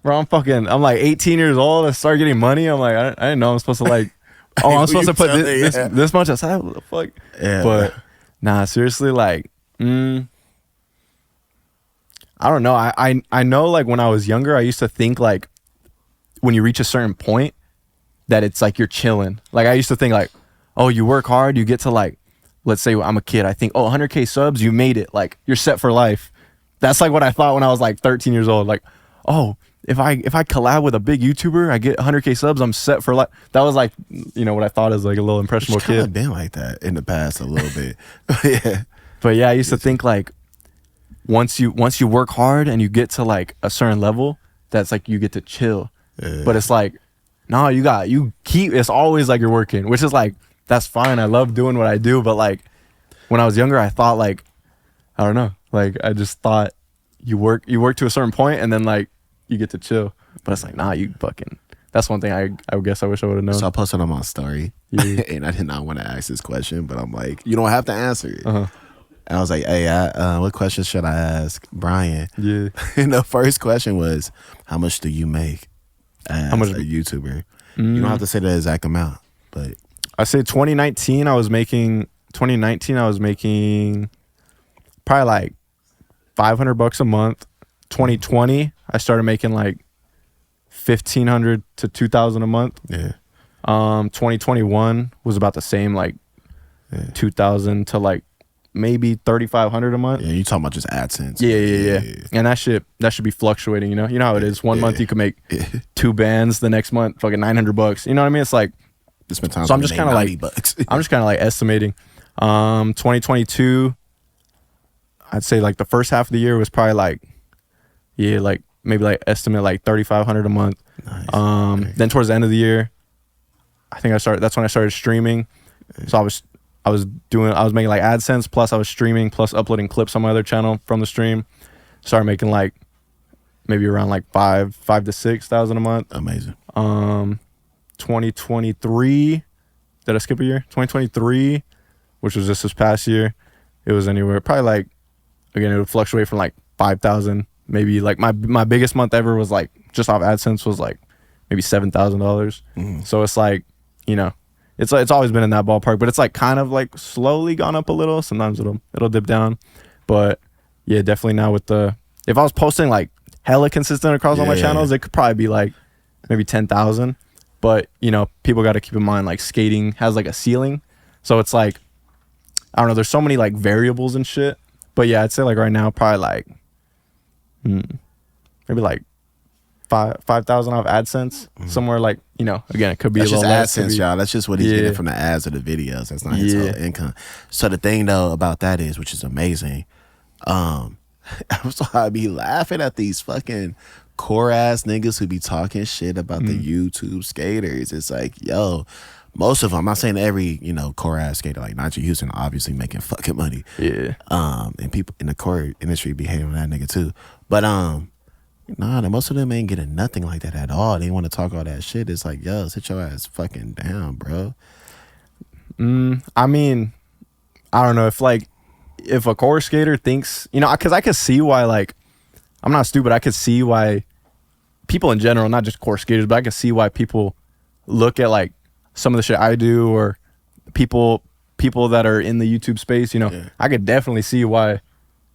bro, I'm like 18 years old. I start getting money. I'm like, I didn't know I'm supposed to like, oh, I'm supposed to put this much aside. What the fuck? Yeah, but nah, seriously, like, I don't know. I know like when I was younger, I used to think like when you reach a certain point that it's like you're chilling. Like I used to think like, oh, you work hard, you get to like, let's say I'm a kid. I think, oh, 100K subs, you made it. Like you're set for life. That's like what I thought when I was like 13 years old. Like, oh, if I collab with a big YouTuber, I get 100K subs, I'm set for life. That was like, you know, what I thought as like a little impressionable kid. I've been like that in the past a little bit. Yeah. But yeah, I used to think like once you work hard and you get to like a certain level, that's like you get to chill. Yeah. But it's like, no, it's always like you're working, which is like, that's fine. I love doing what I do. But like when I was younger, I thought like, I don't know. Like I just thought you work to a certain point and then like you get to chill. But it's like, nah, you fucking, that's one thing I guess I wish I would have known. So I posted on my story, and I did not want to ask this question, but I'm like, you don't have to answer it. And I was like, hey, what question should I ask Bryan? Yeah. And the first question was, how much do you make as much a YouTuber? You don't have to say the exact amount, but I say 2019 I was making probably like $500 a month. 2020 I started making like $1,500 to $2,000 a month. yeah. 2021 was about the same, like 2,000 to like maybe 3,500 a month. Yeah, you talking about just AdSense. Yeah. And that should be fluctuating, you know? You know how it is. One month you can make 2 bands, the next month fucking $900. You know what I mean? It's like, So I'm just kind of like I'm just kind of like estimating. 2022, I'd say like the first half of the year was probably like, like maybe like estimate like 3,500 a month. Nice. Then towards the end of the year, I think that's when I started streaming. So I was making like AdSense, plus I was streaming, plus uploading clips on my other channel from the stream. Started making like maybe around like 5 to 6,000 a month. Amazing. 2023, did I skip a year? 2023, which was just this past year, it was anywhere probably like, again, it would fluctuate from like 5,000, maybe like my biggest month ever was like just off AdSense was like maybe $7,000. So it's like, you know, it's always been in that ballpark, but it's like kind of like slowly gone up a little. Sometimes it'll dip down, but yeah, definitely now with if I was posting like hella consistent across all my channels, it could probably be like maybe 10,000. But you know, people got to keep in mind like skating has like a ceiling, so it's like, I don't know, there's so many like variables and shit. But yeah, I'd say like right now probably like maybe like 5,000 off AdSense, somewhere like, you know, again, it could be that's a little just less. AdSense, y'all. That's just what he's getting from the ads of the videos. That's not his whole income. So the thing though about that is, which is amazing, I be laughing at these fucking core ass niggas who be talking shit about the YouTube skaters. It's like, yo, most of them, I'm not saying every, you know, core ass skater like Najee Houston obviously making fucking money. Yeah. And people in the core industry be hating on that nigga too. But most of them ain't getting nothing like that at all. They want to talk all that shit. It's like, yo, sit your ass fucking down, bro. I mean, I don't know if a core skater thinks, you know, because I could see why, like, I'm not stupid. I could see why people in general, not just core skaters, but I could see why people look at like some of the shit I do, or people that are in the YouTube space, you know. Yeah. I could definitely see why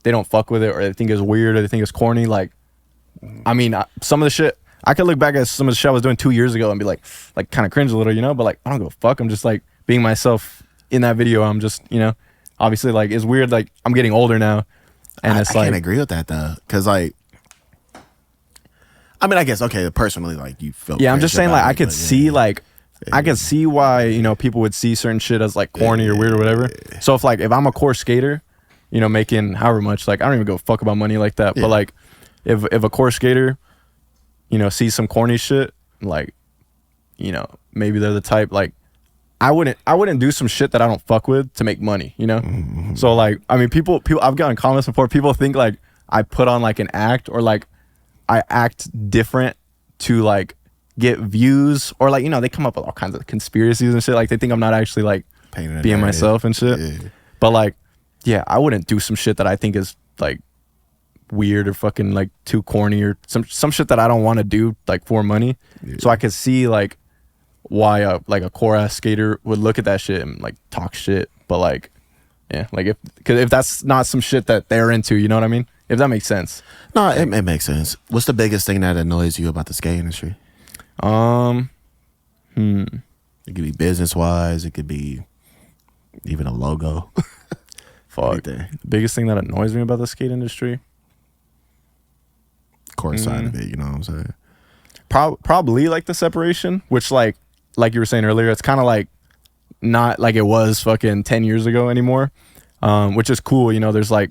they don't fuck with it, or they think it's weird, or they think it's corny. Like, I mean, some of the shit, I could look back at some of the shit I was doing 2 years ago and be like kind of cringe a little, you know, but like, I don't give a fuck. I'm just like being myself in that video. I'm just, you know, obviously like it's weird. Like I'm getting older now, and I can't agree with that though. Cause like, I mean, I guess, okay, personally, like you feel. Yeah, I'm just saying like I could see like, I could see why, you know, people would see certain shit as like corny or weird or whatever. So if I'm a core skater, you know, making however much, like I don't even go fuck about money like that. But like if a core skater, you know, sees some corny shit, like, you know, maybe they're the type, like I wouldn't do some shit that I don't fuck with to make money, you know? Mm-hmm. So like, I mean, people I've gotten comments before, people think like I put on like an act, or like I act different to like get views, or like, you know, they come up with all kinds of conspiracies and shit. Like they think I'm not actually like being myself and shit. Yeah. But like, yeah, I wouldn't do some shit that I think is like weird or fucking like too corny, or some shit that I don't want to do like for money. Yeah. So I could see like why a core ass skater would look at that shit and like talk shit. But like, yeah, like if that's not some shit that they're into, you know what I mean? If that makes sense. No, it makes sense. What's the biggest thing that annoys you about the skate industry? It could be business wise. It could be even a logo. Fuck. The biggest thing that annoys me about the skate industry, core side of it. You know what I'm saying? Probably like the separation, which like you were saying earlier, it's kind of like not like it was fucking 10 years ago anymore. Which is cool. You know, there's like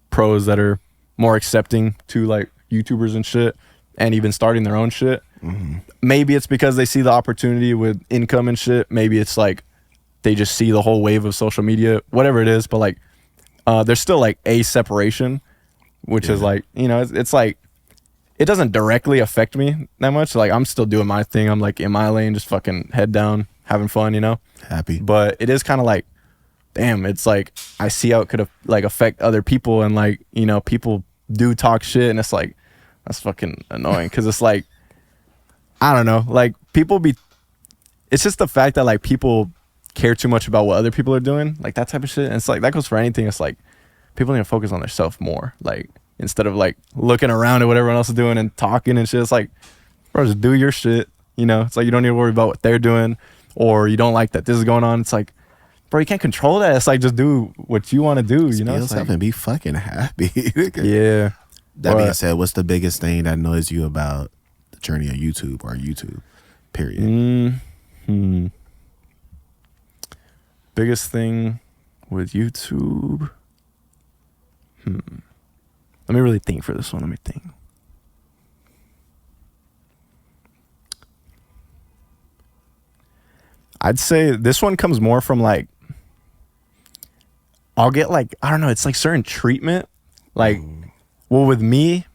pros that are more accepting to like YouTubers and shit, and even starting their own shit. Mm-hmm. Maybe it's because they see the opportunity with income and shit. Maybe it's like they just see the whole wave of social media, whatever it is. But like, there's still like a separation, which is like, you know, it's like, it doesn't directly affect me that much. Like I'm still doing my thing. I'm like in my lane, just fucking head down, having fun, you know? Happy. But it is kind of like, damn, it's like, I see how it could like affect other people, and like, you know, people do talk shit, and it's like, that's fucking annoying. Cause it's like, I don't know, like it's just the fact that like people care too much about what other people are doing, like that type of shit. And it's like, that goes for anything. It's like, people need to focus on themselves more. Like, instead of like looking around at what everyone else is doing and talking and shit, it's like, bro, just do your shit. You know, it's like, you don't need to worry about what they're doing, or you don't like that this is going on. It's like, bro, you can't control that. It's like, just do what you want to do, you know? Yourself and be fucking happy. Yeah. That being said, what's the biggest thing that annoys you about the journey of YouTube, or YouTube, period? Biggest thing with YouTube? Let me really think for this one. Let me think. I'd say this one comes more from like, I'll get like, I don't know, it's like certain treatment. Like, well, with me,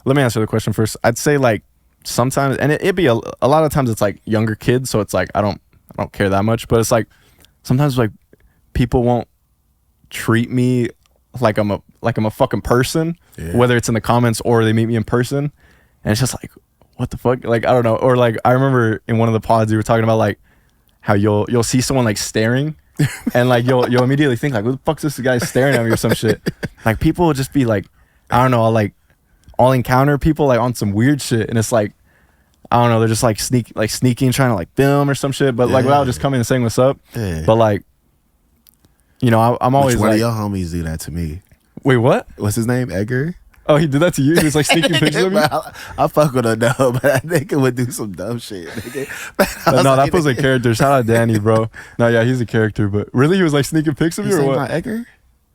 let me answer the question first. I'd say like sometimes, and it'd be a lot of times it's like younger kids, so it's like I don't care that much. But it's like sometimes like people won't treat me like I'm a fucking person, whether it's in the comments or they meet me in person, and it's just like, what the fuck? Like I don't know. Or like I remember in one of the pods you were talking about like how you'll see someone like staring. And like you'll immediately think like, who the fuck's this guy staring at me or some shit? Like people will just be like, I don't know, I'll encounter people like on some weird shit, and it's like, I don't know, they're just like sneaking, trying to like film or some shit, but like without just coming and saying what's up. But like, you know, I'm always one like, of your homies do that to me. Wait, what? What's his name? Edgar? Oh, he did that to you? He was like sneaking pictures of you? I fuck with him though, but that nigga would do some dumb shit. No, that was a character. Shout out Danny, bro. No, yeah, he's a character, but really he was like sneaking pics of you or what? Not Edgar?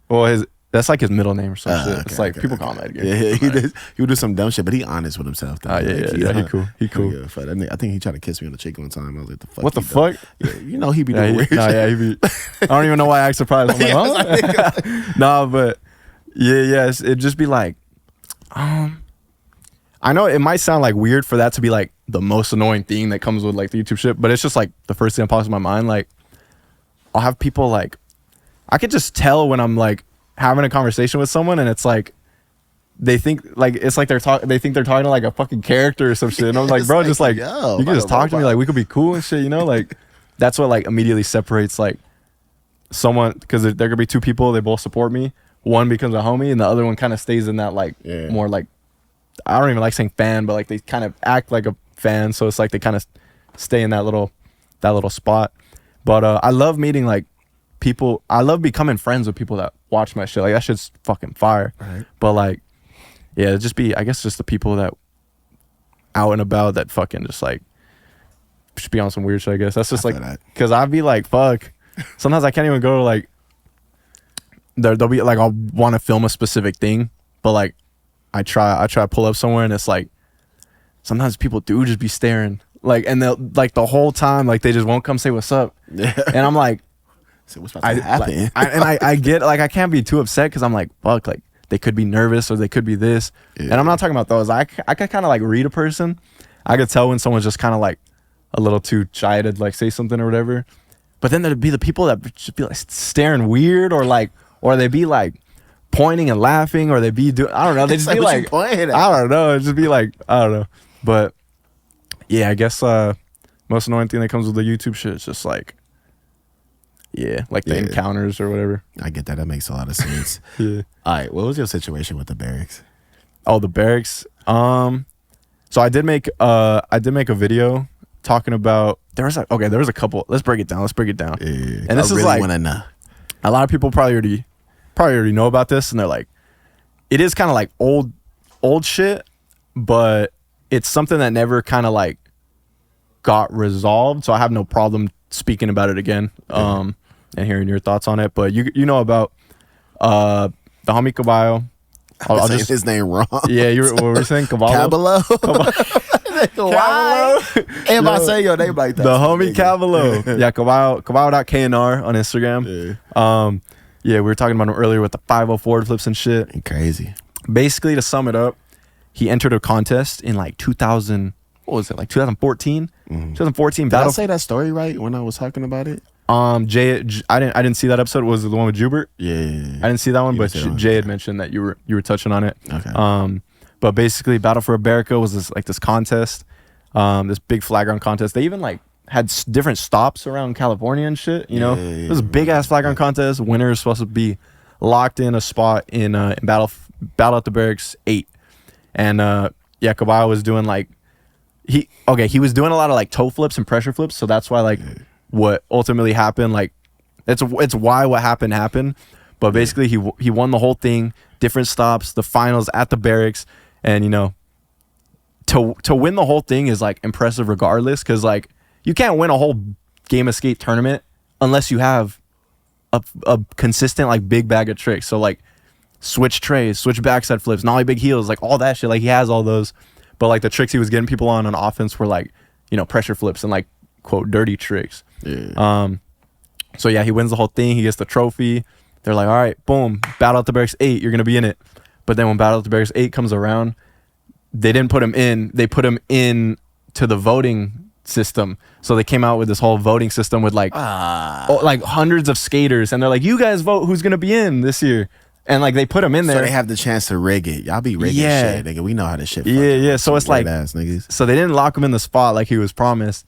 Well, that's like his middle name or some shit. Okay, it's like people call him Edgar. Yeah, he would do some dumb shit, but he honest with himself though. Yeah, he cool. He cool. Yeah, I think he tried to kiss me on the cheek one time. I was like, the fuck? What the fuck? Yeah, you know he be doing weird shit. Yeah, he be. I don't even know why I act surprised. I'm like, huh? Nah, but yeah, it'd just be like, I know it might sound like weird for that to be like the most annoying thing that comes with like the YouTube shit, but it's just like the first thing that pops in my mind. Like I'll have people like, I could just tell when I'm like having a conversation with someone and it's like they think like it's like they think they're talking to like a fucking character or some shit, and I'm like, bro, just like yo, you can just talk to me, like we could be cool and shit, you know? Like that's what like immediately separates like someone, because there could be two people, they both support me, one becomes a homie and the other one kind of stays in that like more like, I don't even like saying fan, but like they kind of act like a fan, so it's like they kind of stay in that little spot. But I love meeting like people. I love becoming friends with people that watch my shit. Like that shit's fucking fire. Right. But like, yeah, just be, I guess, just the people that out and about that fucking just like should be on some weird shit. I guess that's just like, because I'd be like, fuck. Sometimes I can't even go to like. There'll be like, I'll want to film a specific thing, but like I try to pull up somewhere and it's like sometimes people do just be staring like, and they'll like the whole time like they just won't come say what's up. And I'm like, so what's about to happen? I get like I can't be too upset because I'm like, fuck, like they could be nervous or they could be this. And I'm not talking about those. I could kind of like read a person. I could tell when someone's just kind of like a little too shy to like say something or whatever. But then there'd be the people that just be like staring weird, or they be like pointing and laughing, or they be doing, I don't know, they just be like, I don't know, it'd just be like, I don't know. But yeah, I guess most annoying thing that comes with the YouTube shit is just like, like the encounters or whatever. I get that. That makes a lot of sense. Yeah. All right, what was your situation with the Berrics? Oh, the Berrics. So I did make a video talking about, there was a couple. Let's break it down. Yeah, and this is like, wanna know. A lot of people probably already know about this, and they're like, it is kind of like old shit, but it's something that never kind of like got resolved, so I have no problem speaking about it again, and hearing your thoughts on it. But you know about the homie Caballo. I'll just his name wrong. Yeah, what were you saying? Caballo? Caballo? And if I say your name like that. The homie Caballo. Yeah, Caballo.knr on Instagram. Yeah, we were talking about him earlier with the 504 flips and shit. Crazy. Basically, to sum it up, he entered a contest in like 2000, what was it, like 2014? 2014. Did I say that story right when I was talking about it? I didn't see that episode. Was it the one with Jubert? Yeah. I didn't see that one, but Jay had mentioned that you were touching on it. Okay. But basically, Battle for America was this contest, this big flag ground contest. They even like had different stops around California and shit. You know, it was a big ass flag ground contest. Winner is supposed to be locked in a spot in Battle at the Berrics 8, and Caballo was doing like he was doing a lot of like toe flips and pressure flips. So that's why like what ultimately happened, like it's why what happened. But basically, he won the whole thing, different stops, the finals at the Berrics. And, you know, to win the whole thing is, like, impressive regardless. Because, like, you can't win a whole Game of Skate tournament unless you have a consistent, like, big bag of tricks. So, like, switch trays, switch backside flips, nollie big heels, like, all that shit. Like, he has all those. But, like, the tricks he was getting people on offense were, like, you know, pressure flips and, like, quote, dirty tricks. Yeah. So, yeah, he wins the whole thing. He gets the trophy. They're like, all right, boom, Battle at the Berrics 8, you're going to be in it. But then when Battle at the Berrics 8 comes around, they didn't put him in. They put him in to the voting system. So they came out with this whole voting system with like hundreds of skaters, and they're like, you guys vote who's gonna be in this year. And like they put him in there. So they have the chance to rig it. Y'all be rigging shit, nigga. We know how this shit. Yeah. So it's like, ass niggas. So they didn't lock him in the spot like he was promised,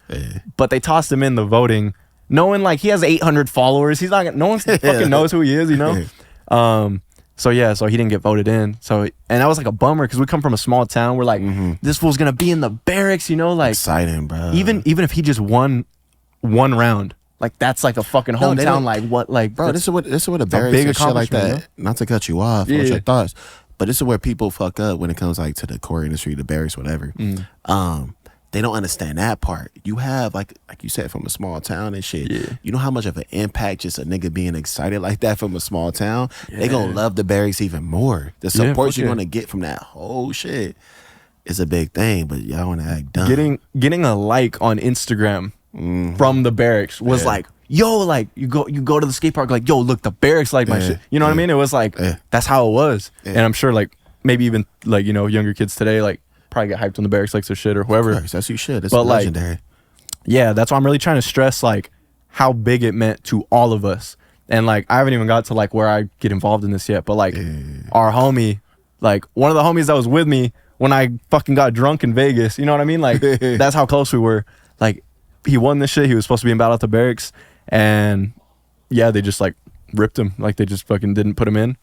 but they tossed him in the voting, knowing like he has 800 followers. He's not. No one fucking knows who he is, you know. So he didn't get voted in. So and that was like a bummer because we come from a small town. We're like, this fool's gonna be in the Berrics, you know, like exciting, bro. Even if he just won one round. Like that's like a fucking hometown. Like what? Like bro, this is what a big and shit like that. You know? Not to cut you off. What's your thoughts? But this is where people fuck up when it comes like to the core industry, the Berrics, whatever. They don't understand that part. You have like you said, from a small town and shit. Yeah. You know how much of an impact just a nigga being excited like that from a small town. Yeah. They gonna love the Berrics even more. The support you're gonna get from that whole shit is a big thing. But y'all wanna act dumb. Getting a like on Instagram. From the Berrics was like, yo, like you go to the skate park, like, yo, look, the Berrics like my shit. You know what I mean? It was like that's how it was. And I'm sure like maybe even like, you know, younger kids today like probably get hyped on the Berrics likes their shit or whoever. That's you should. It's legendary. Like, yeah, that's why I'm really trying to stress like how big it meant to all of us. And like I haven't even got to like where I get involved in this yet, but like our homie, like one of the homies that was with me when I fucking got drunk in Vegas, you know what I mean? Like that's how close we were. Like he won this shit. He was supposed to be in battle at the Berrics, and they just like ripped him. Like they just fucking didn't put him in.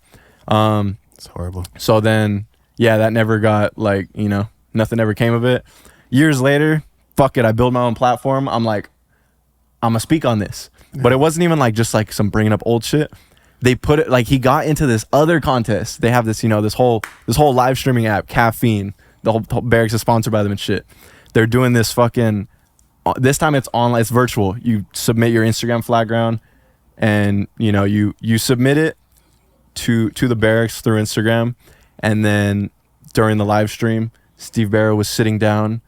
It's horrible. So then, that never got like, you know, nothing ever came of it. Years later, fuck it. I built my own platform. I'm like, I'm gonna speak on this, but it wasn't even like just like some bringing up old shit. They put it like he got into this other contest. They have this, you know, this whole live streaming app, Caffeine. The whole Berrics is sponsored by them and shit. They're doing this fucking. This time it's online, it's virtual. You submit your Instagram flag ground, and you know you submit it to the Berrics through Instagram, and then during the live stream, Steve Barrow was sitting down.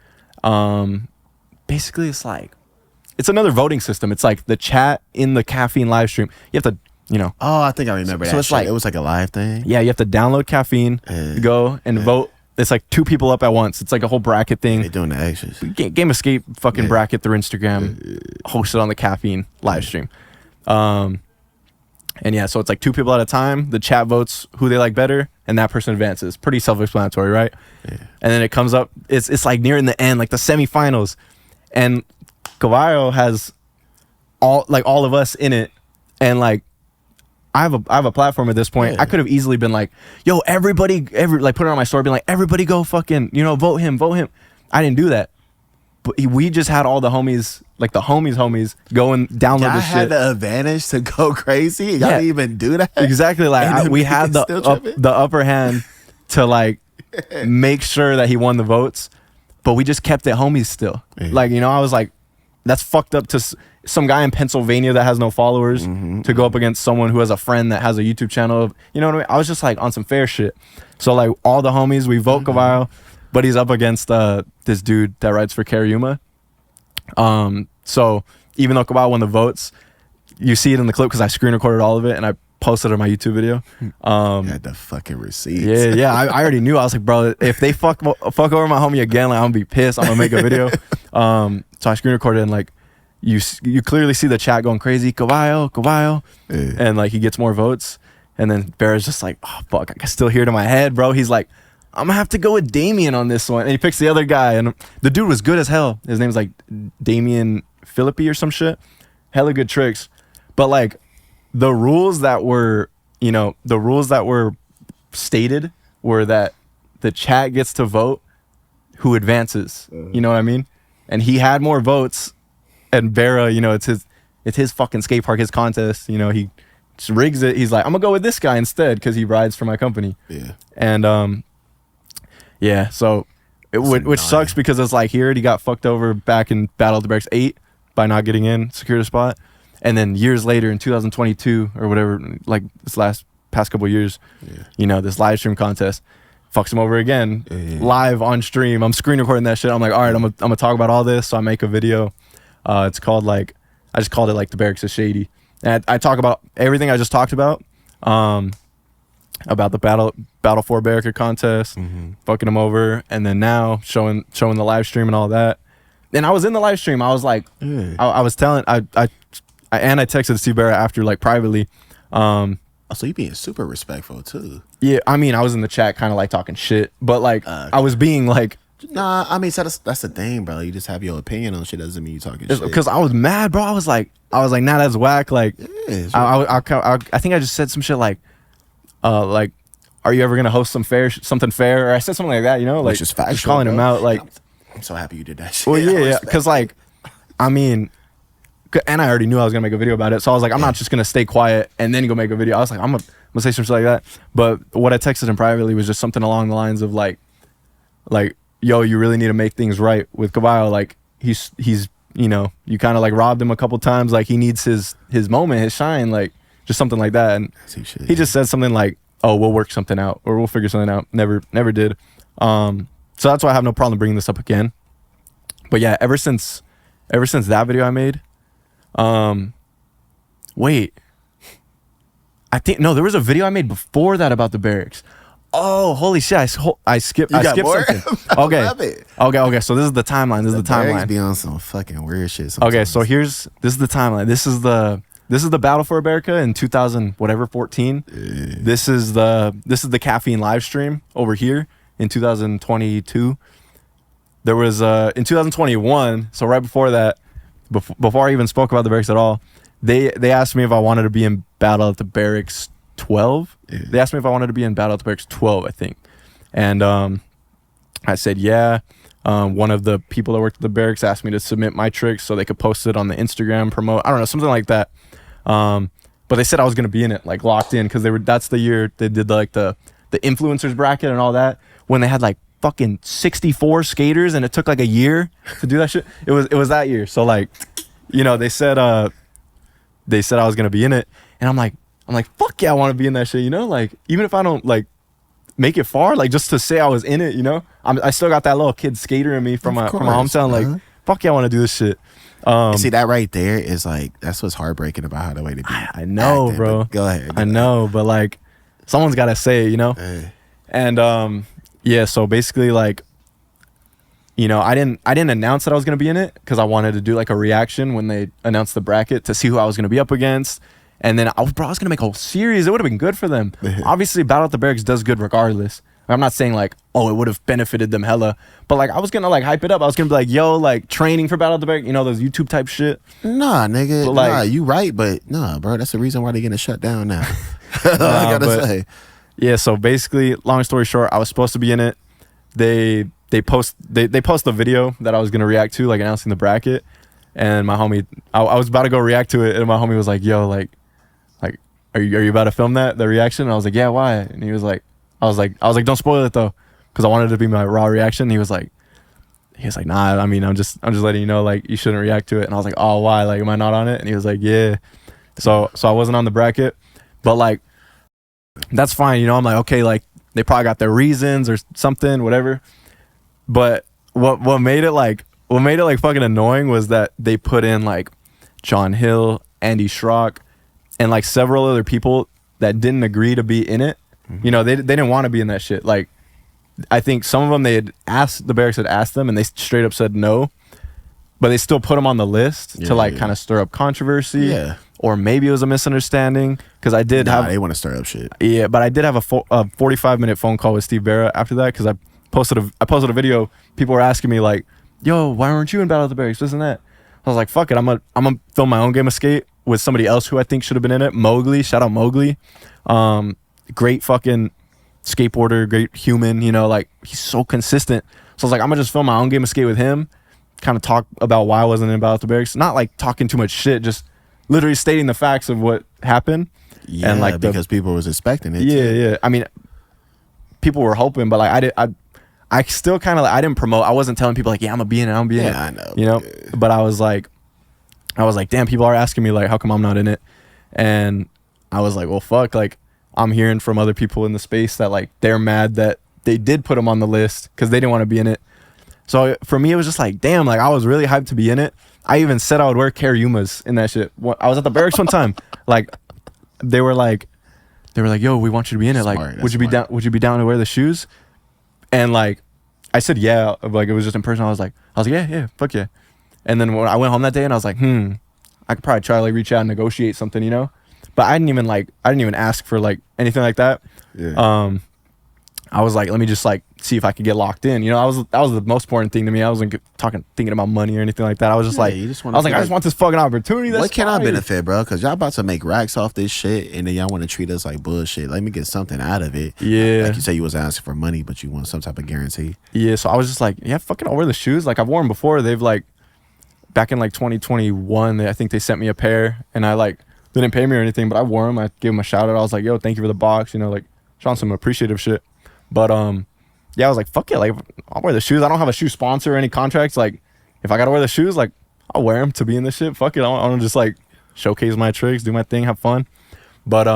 Basically, it's another voting system. It's like the chat in the Caffeine live stream. You have to, you know. Oh, I think I remember that. So it's shit. Like it was like a live thing. Yeah, you have to download Caffeine, go and vote. It's like 2 people up at once. It's like a whole bracket thing. They're doing the actions. Game Escape fucking bracket through Instagram, hosted on the Caffeine live stream. And so it's like 2 people at a time. The chat votes who they like better, and that person advances. Pretty self-explanatory, right? Yeah. And then it comes up. It's like nearing the end, like the semifinals, and Cavallo has all of us in it, and like. I have a platform at this point. I could have easily been like, yo, everybody, like put it on my story, being like, everybody go fucking, you know, vote him. I didn't do that. But we just had all the homies, like the homies go and download this shit. I had the advantage to go crazy. Y'all didn't even do that. Exactly. Like we had the upper hand to like make sure that he won the votes, but we just kept it homies still. Yeah. Like, you know, I was like, that's fucked up to some guy in Pennsylvania that has no followers to go up against someone who has a friend that has a YouTube channel. You know what I mean? I was just like on some fair shit. So like all the homies, we vote Cavallo, but he's up against this dude that writes for Cariuma. So even though Cavallo won the votes, you see it in the clip because I screen recorded all of it and I posted it on my YouTube video. You had the fucking receipts. Yeah. I already knew. I was like, bro, if they fuck over my homie again, like I'm gonna be pissed. I'm gonna make a video. So I screen recorded and like you clearly see the chat going crazy. Cavallo, and like he gets more votes. And then Bear's just like, oh fuck, I can still hear it in my head, bro. He's like, I'm gonna have to go with Damien on this one. And he picks the other guy, and the dude was good as hell. His name's like Damien Philippi or some shit. Hella good tricks. But like the rules that were stated were that the chat gets to vote who advances. You know what I mean? And he had more votes, and Vera, you know, it's his fucking skate park, his contest. You know, he just rigs it. He's like, I'm gonna go with this guy instead because he rides for my company. Yeah. And so which sucks because it's like he already got fucked over back in Battle of the Berrics 8 by not getting in, secured a spot. And then years later in 2022 or whatever, like this past couple of years, you know, this live stream contest fucks him over again, live on stream. I'm screen recording that shit. I'm like, all right, I'm gonna talk about all this. So I make a video. It's called like, I just called it like the Berrics is shady. And I talk about everything I just talked about. about the Battle for Berrics contest, fucking him over, and then now showing the live stream and all that. And I was in the live stream. I was like, I was telling, I texted Steve Barrett after, like, privately. So you being super respectful too. Yeah, I mean, I was in the chat kind of like talking shit, but like I was being like, nah, I mean, so that's the thing, bro. You just have your opinion on shit doesn't mean you talking shit. Because I was mad, bro. I was like, nah, that's whack. Like, I think I just said some shit like, are you ever gonna host something fair? Or I said something like that, you know, like just factual, just calling him out. Like, I'm so happy you did that shit. Well, yeah, because like, I mean, and I already knew I was gonna make a video about it, so I was like, I'm not just gonna stay quiet and then go make a video. I was like, I'm gonna say some shit like that. But what I texted him privately was just something along the lines of like, yo, you really need to make things right with Caballo. Like, he's you know, you kind of like robbed him a couple times. Like, he needs his moment, his shine, like just something like that. And he just said something like, oh, we'll work something out or we'll figure something out. Never did. So that's why I have no problem bringing this up again. But yeah, ever since that video I made, wait, I think, no, there was a video I made before that about the Berrics. Oh, holy shit! I skipped something. Okay. So this is the timeline. This is the timeline. Be on some fucking weird shit. Sometimes. Okay, so this is the timeline. This is the Battle for America in 2014. This is the caffeine live stream over here in 2022. There was in 2021. So right before that, before I even spoke about the Berrics at all, they asked me if I wanted to be in Battle at the Berrics 12. They asked me if I wanted to be in Battle at the Berrics 12, I think. And I said, yeah. One of the people that worked at the Berrics asked me to submit my tricks so they could post it on the Instagram, promote, I don't know, something like that. But they said I was going to be in it, like locked in, because that's the year they did like the influencers bracket and all that, when they had like fucking 64 skaters and it took like a year to do that shit. It was that year. So like, you know, they said I was going to be in it, and I'm like, fuck yeah, I want to be in that shit, you know? Like, even if I don't, like, make it far, like, just to say I was in it, you know? I still got that little kid skater in me from my hometown, like, fuck yeah, I want to do this shit. See, that right there is, like, that's what's heartbreaking about how the way to be. I know, acting, bro. Go ahead. I know, but, like, someone's got to say it, you know? Hey. And, yeah, so basically, like, you know, I didn't announce that I was going to be in it because I wanted to do, like, a reaction when they announced the bracket to see who I was going to be up against. And then I was going to make a whole series. It would have been good for them. Obviously, Battle at the Berrics does good regardless. I'm not saying, like, oh, it would have benefited them hella. But, like, I was going to, like, hype it up. I was going to be like, yo, like, training for Battle at the Berrics. You know, those YouTube type shit. Nah, nigga. But, like, nah, you right. But, nah, bro, that's the reason why they're getting shut down now. I got to say. Yeah, so basically, long story short, I was supposed to be in it. They post the video that I was going to react to, like, announcing the bracket. And my homie, I was about to go react to it. And my homie was like, yo, like, are you about to film the reaction? And I was like, yeah, why? And he was like, I was like, don't spoil it though, because I wanted it to be my raw reaction. And he was like, nah, I mean, I'm just letting you know, like, you shouldn't react to it. And I was like, oh, why? Like, am I not on it? And he was like, yeah. So I wasn't on the bracket, but like, that's fine. You know, I'm like, okay, like, they probably got their reasons or something, whatever. But what made it like fucking annoying was that they put in like John Hill, Andy Schrock, and like several other people that didn't agree to be in it. You know, they didn't want to be in that shit. Like, I think some of them the Berrics had asked them and they straight up said no, but they still put them on the list to like kind of stir up controversy. Yeah. Or maybe it was a misunderstanding, because I did have... they want to stir up shit. Yeah, but I did have a 45-minute phone call with Steve Barrett after that, because I posted a video. People were asking me like, yo, why weren't you in Battle of the Berrics, this and that? I was like, fuck it, I'm gonna film my own game of skate with somebody else who I think should have been in it. Mowgli, shout out Mowgli. Great fucking skateboarder, great human, you know, like, he's so consistent. So I was like, I'm gonna just film my own game of skate with him, kind of talk about why I wasn't in Battle of the Berrics. Not like talking too much shit, just literally stating the facts of what happened. Yeah, and like because people was expecting it. Yeah. I mean, people were hoping, but like I still kind of, like, I didn't promote. I wasn't telling people like, yeah, I'm gonna be in it. Yeah, I know. You know, but I was like, damn, people are asking me like, how come I'm not in it? And I was like, well, fuck, like, I'm hearing from other people in the space that like they're mad that they did put them on the list because they didn't want to be in it. So for me, it was just like, damn, like, I was really hyped to be in it. I even said I would wear Karyumas in that shit. I was at the Berrics one time. Like, they were like, they were like, yo, we want you to be in it. Smart, Like, that's would you be smart. down? Would you be down to wear the shoes? And like, I said, yeah. Like, it was just in person. I was like, yeah, fuck yeah. And then when I went home that day, and I was like, I could probably try to like reach out and negotiate something, you know. But I didn't even ask for like anything like that. Yeah. I was like, let me just like see if I could get locked in. You know, that was the most important thing to me. I wasn't thinking about money or anything like that. I was just like, you just I just want this fucking opportunity. That's what can I fire. benefit, bro? Because y'all about to make racks off this shit, and then y'all want to treat us like bullshit. Let me get something out of it. Yeah. Like you say, you was asking for money, but you want some type of guarantee. Yeah, so I was just like, yeah, fucking I'll wear the shoes. Like, I've worn them before. They've like, back in like 2021, I think they sent me a pair, and I like, they didn't pay me or anything, but I wore them. I gave them a shout out. I was like, yo, thank you for the box, you know, like showing some appreciative shit. But yeah, I was like, fuck yeah, like I'll wear the shoes. I don't have a shoe sponsor or any contracts. Like, if I gotta wear the shoes, like I'll wear them to be in this shit. Fuck it, I want to just like showcase my tricks, do my thing, have fun. But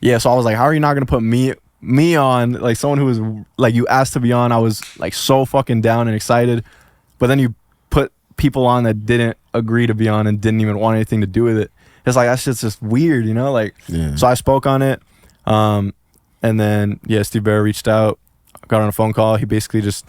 yeah, so I was like, how are you not gonna put me on, like someone who was like, you asked to be on? I was like so fucking down and excited, but then you put people on that didn't agree to be on and didn't even want anything to do with it. It's like, that's just weird, you know? Like, Yeah. So I spoke on it, and then yeah, Steve Berrics reached out, got on a phone call. He basically just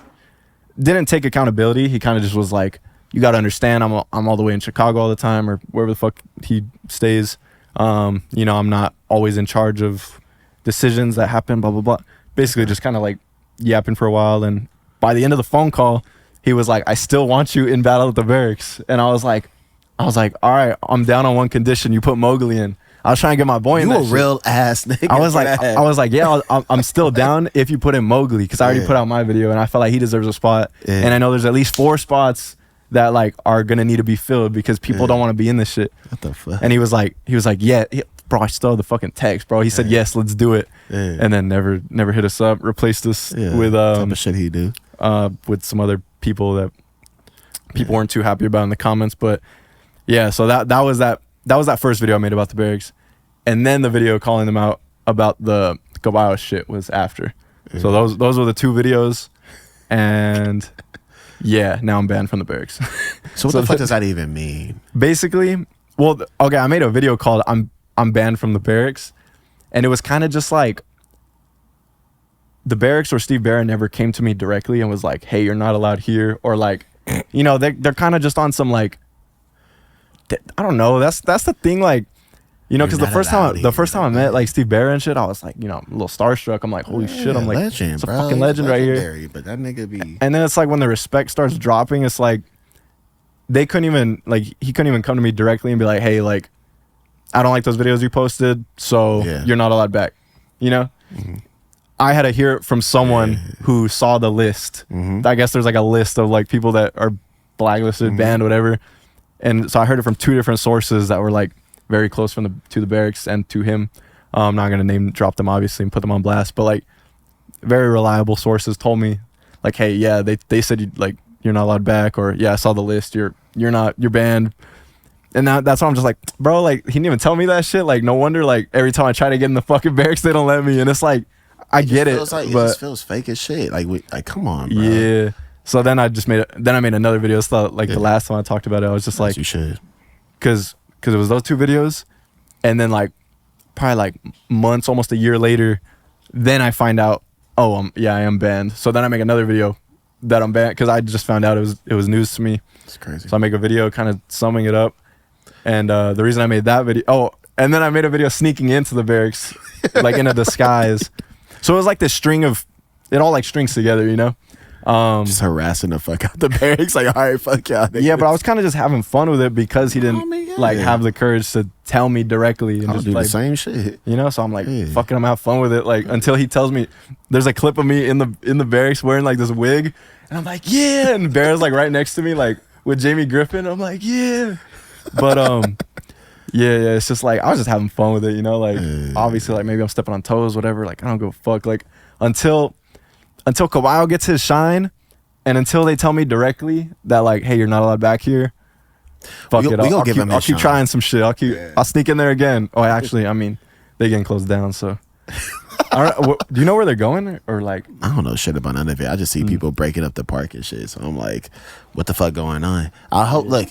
didn't take accountability. He kind of just was like, you got to understand, I'm all the way in Chicago all the time, or wherever the fuck he stays. You know, I'm not always in charge of decisions that happen, blah blah blah. Basically just kind of like yapping for a while, and by the end of the phone call, he was like, I still want you in battle at the Berrics. And I was like, all right, I'm down on one condition. You put Mowgli in. I was trying to get my boy in. You that a shit. real ass nigga. I was like, yeah, I'm still down if you put in Mowgli, because I already put out my video, and I felt like he deserves a spot. Yeah. And I know there's at least 4 spots that like are gonna need to be filled because people don't want to be in this shit. What the fuck? And he was like, yeah, bro, I still have the fucking text, bro. He said, yes, let's do it. Yeah. And then never hit us up. Replaced us with type of shit he do. with some other people that people weren't too happy about in the comments. But yeah, so that was that first video I made about the Berrics. And then the video calling them out about the Caballo shit was after. So those were the 2 videos. And yeah, now I'm banned from the Berrics. So what the fuck does that even mean? Basically, well, okay, I made a video called I'm banned from the Berrics. And it was kind of just like, the Berrics or Steve Berrics never came to me directly and was like, hey, you're not allowed here. Or like, you know, they're kind of just on some like, I don't know. That's the thing, like, you know, because the first time I met like Steve Berrics and shit, I was like, you know, a little starstruck. I'm like, holy shit, I'm like, legend, it's a bro. fucking He's legend right here. legendary, but that nigga be. And then it's like when the respect starts dropping, it's like they couldn't even like, he couldn't even come to me directly and be like, hey, like, I don't like those videos you posted, so you're not allowed back. You know, I had to hear it from someone who saw the list. I guess there's like a list of like people that are blacklisted, banned, whatever. And so I heard it from 2 different sources that were like very close to the Berrics and to him. I'm not gonna name drop them obviously and put them on blast, but like very reliable sources told me like, hey, yeah, they said you're not allowed back, or yeah, I saw the list, you're banned. And that's why I'm just like, bro, like he didn't even tell me that shit. Like, no wonder like every time I try to get in the fucking Berrics, they don't let me. And it's like, I get it, Like, but it just feels fake as shit. Like come on, bro. yeah. So then I made another video. It's like the last time I talked about it, I was just like, you should, because it was those 2 videos, and then like probably like months, almost a year later, then I find out, oh, I am banned. So then I make another video that I'm banned because I just found out it was news to me. It's crazy. So I make a video kind of summing it up, and the reason I made that video, and then I made a video sneaking into the Berrics, like in a disguise. So it was like this string of, it all like strings together, you know. Just harassing the fuck out the Berrics, like, all right, fuck y'all. Yeah, but I was kind of just having fun with it because he didn't like have the courage to tell me directly, and I'll just do like the same shit. you know. So I'm like, fucking, I'm gonna have fun with it. Like until he tells me, there's a clip of me in the Berrics wearing like this wig, and I'm like, yeah, and Bear's like right next to me, like with Jamie Griffin. I'm like, yeah, but yeah, it's just like I was just having fun with it, you know. Like obviously, like maybe I'm stepping on toes, whatever. Like I don't give a fuck. Like until Caballo gets his shine, and until they tell me directly that like, hey, you're not allowed back here, fuck it. I'll keep trying some shit. I'll sneak in there again. Oh, actually, I mean, they getting closed down. So, do you know where they're going, or like? I don't know shit about none of it. I just see people breaking up the park and shit. So I'm like, what the fuck going on? I hope. Look,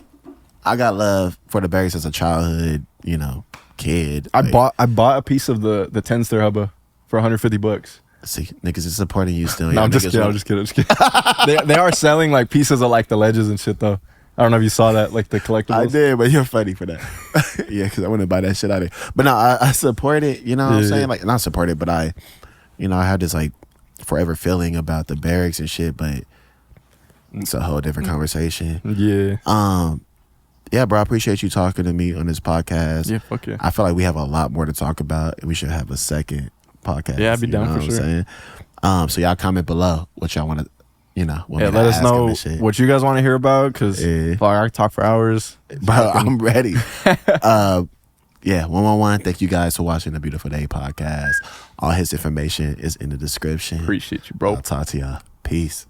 I got love for the Berrics as a childhood, you know, kid. I Like, bought a piece of the 10-stir hubba for $150. see, niggas is supporting you still. No, Y'all I'm just niggas kidding. I'm just kidding. they are selling like pieces of like the ledges and shit though. I don't know if you saw that, like the collectibles. I did, but you're funny for that. Yeah, because I want to buy that shit out of there. But no, I support it. You know what I'm saying? Like, not support it, but I had this like forever feeling about the Berrics and shit. But it's a whole different conversation. Yeah. Yeah, bro. I appreciate you talking to me on this podcast. Yeah, fuck yeah. I feel like we have a lot more to talk about, and we should have a second podcast. Yeah, I'd be down for what I'm sure. saying? So y'all comment below what y'all want to, want me to Let us ask 'em know and shit. what you guys want to hear about, because Yeah. I can talk for hours. Bro, I'm ready. Yeah, 111. Thank you guys for watching the Beautiful Day podcast. All his information is in the description. Appreciate you, bro. I'll talk to y'all. Peace.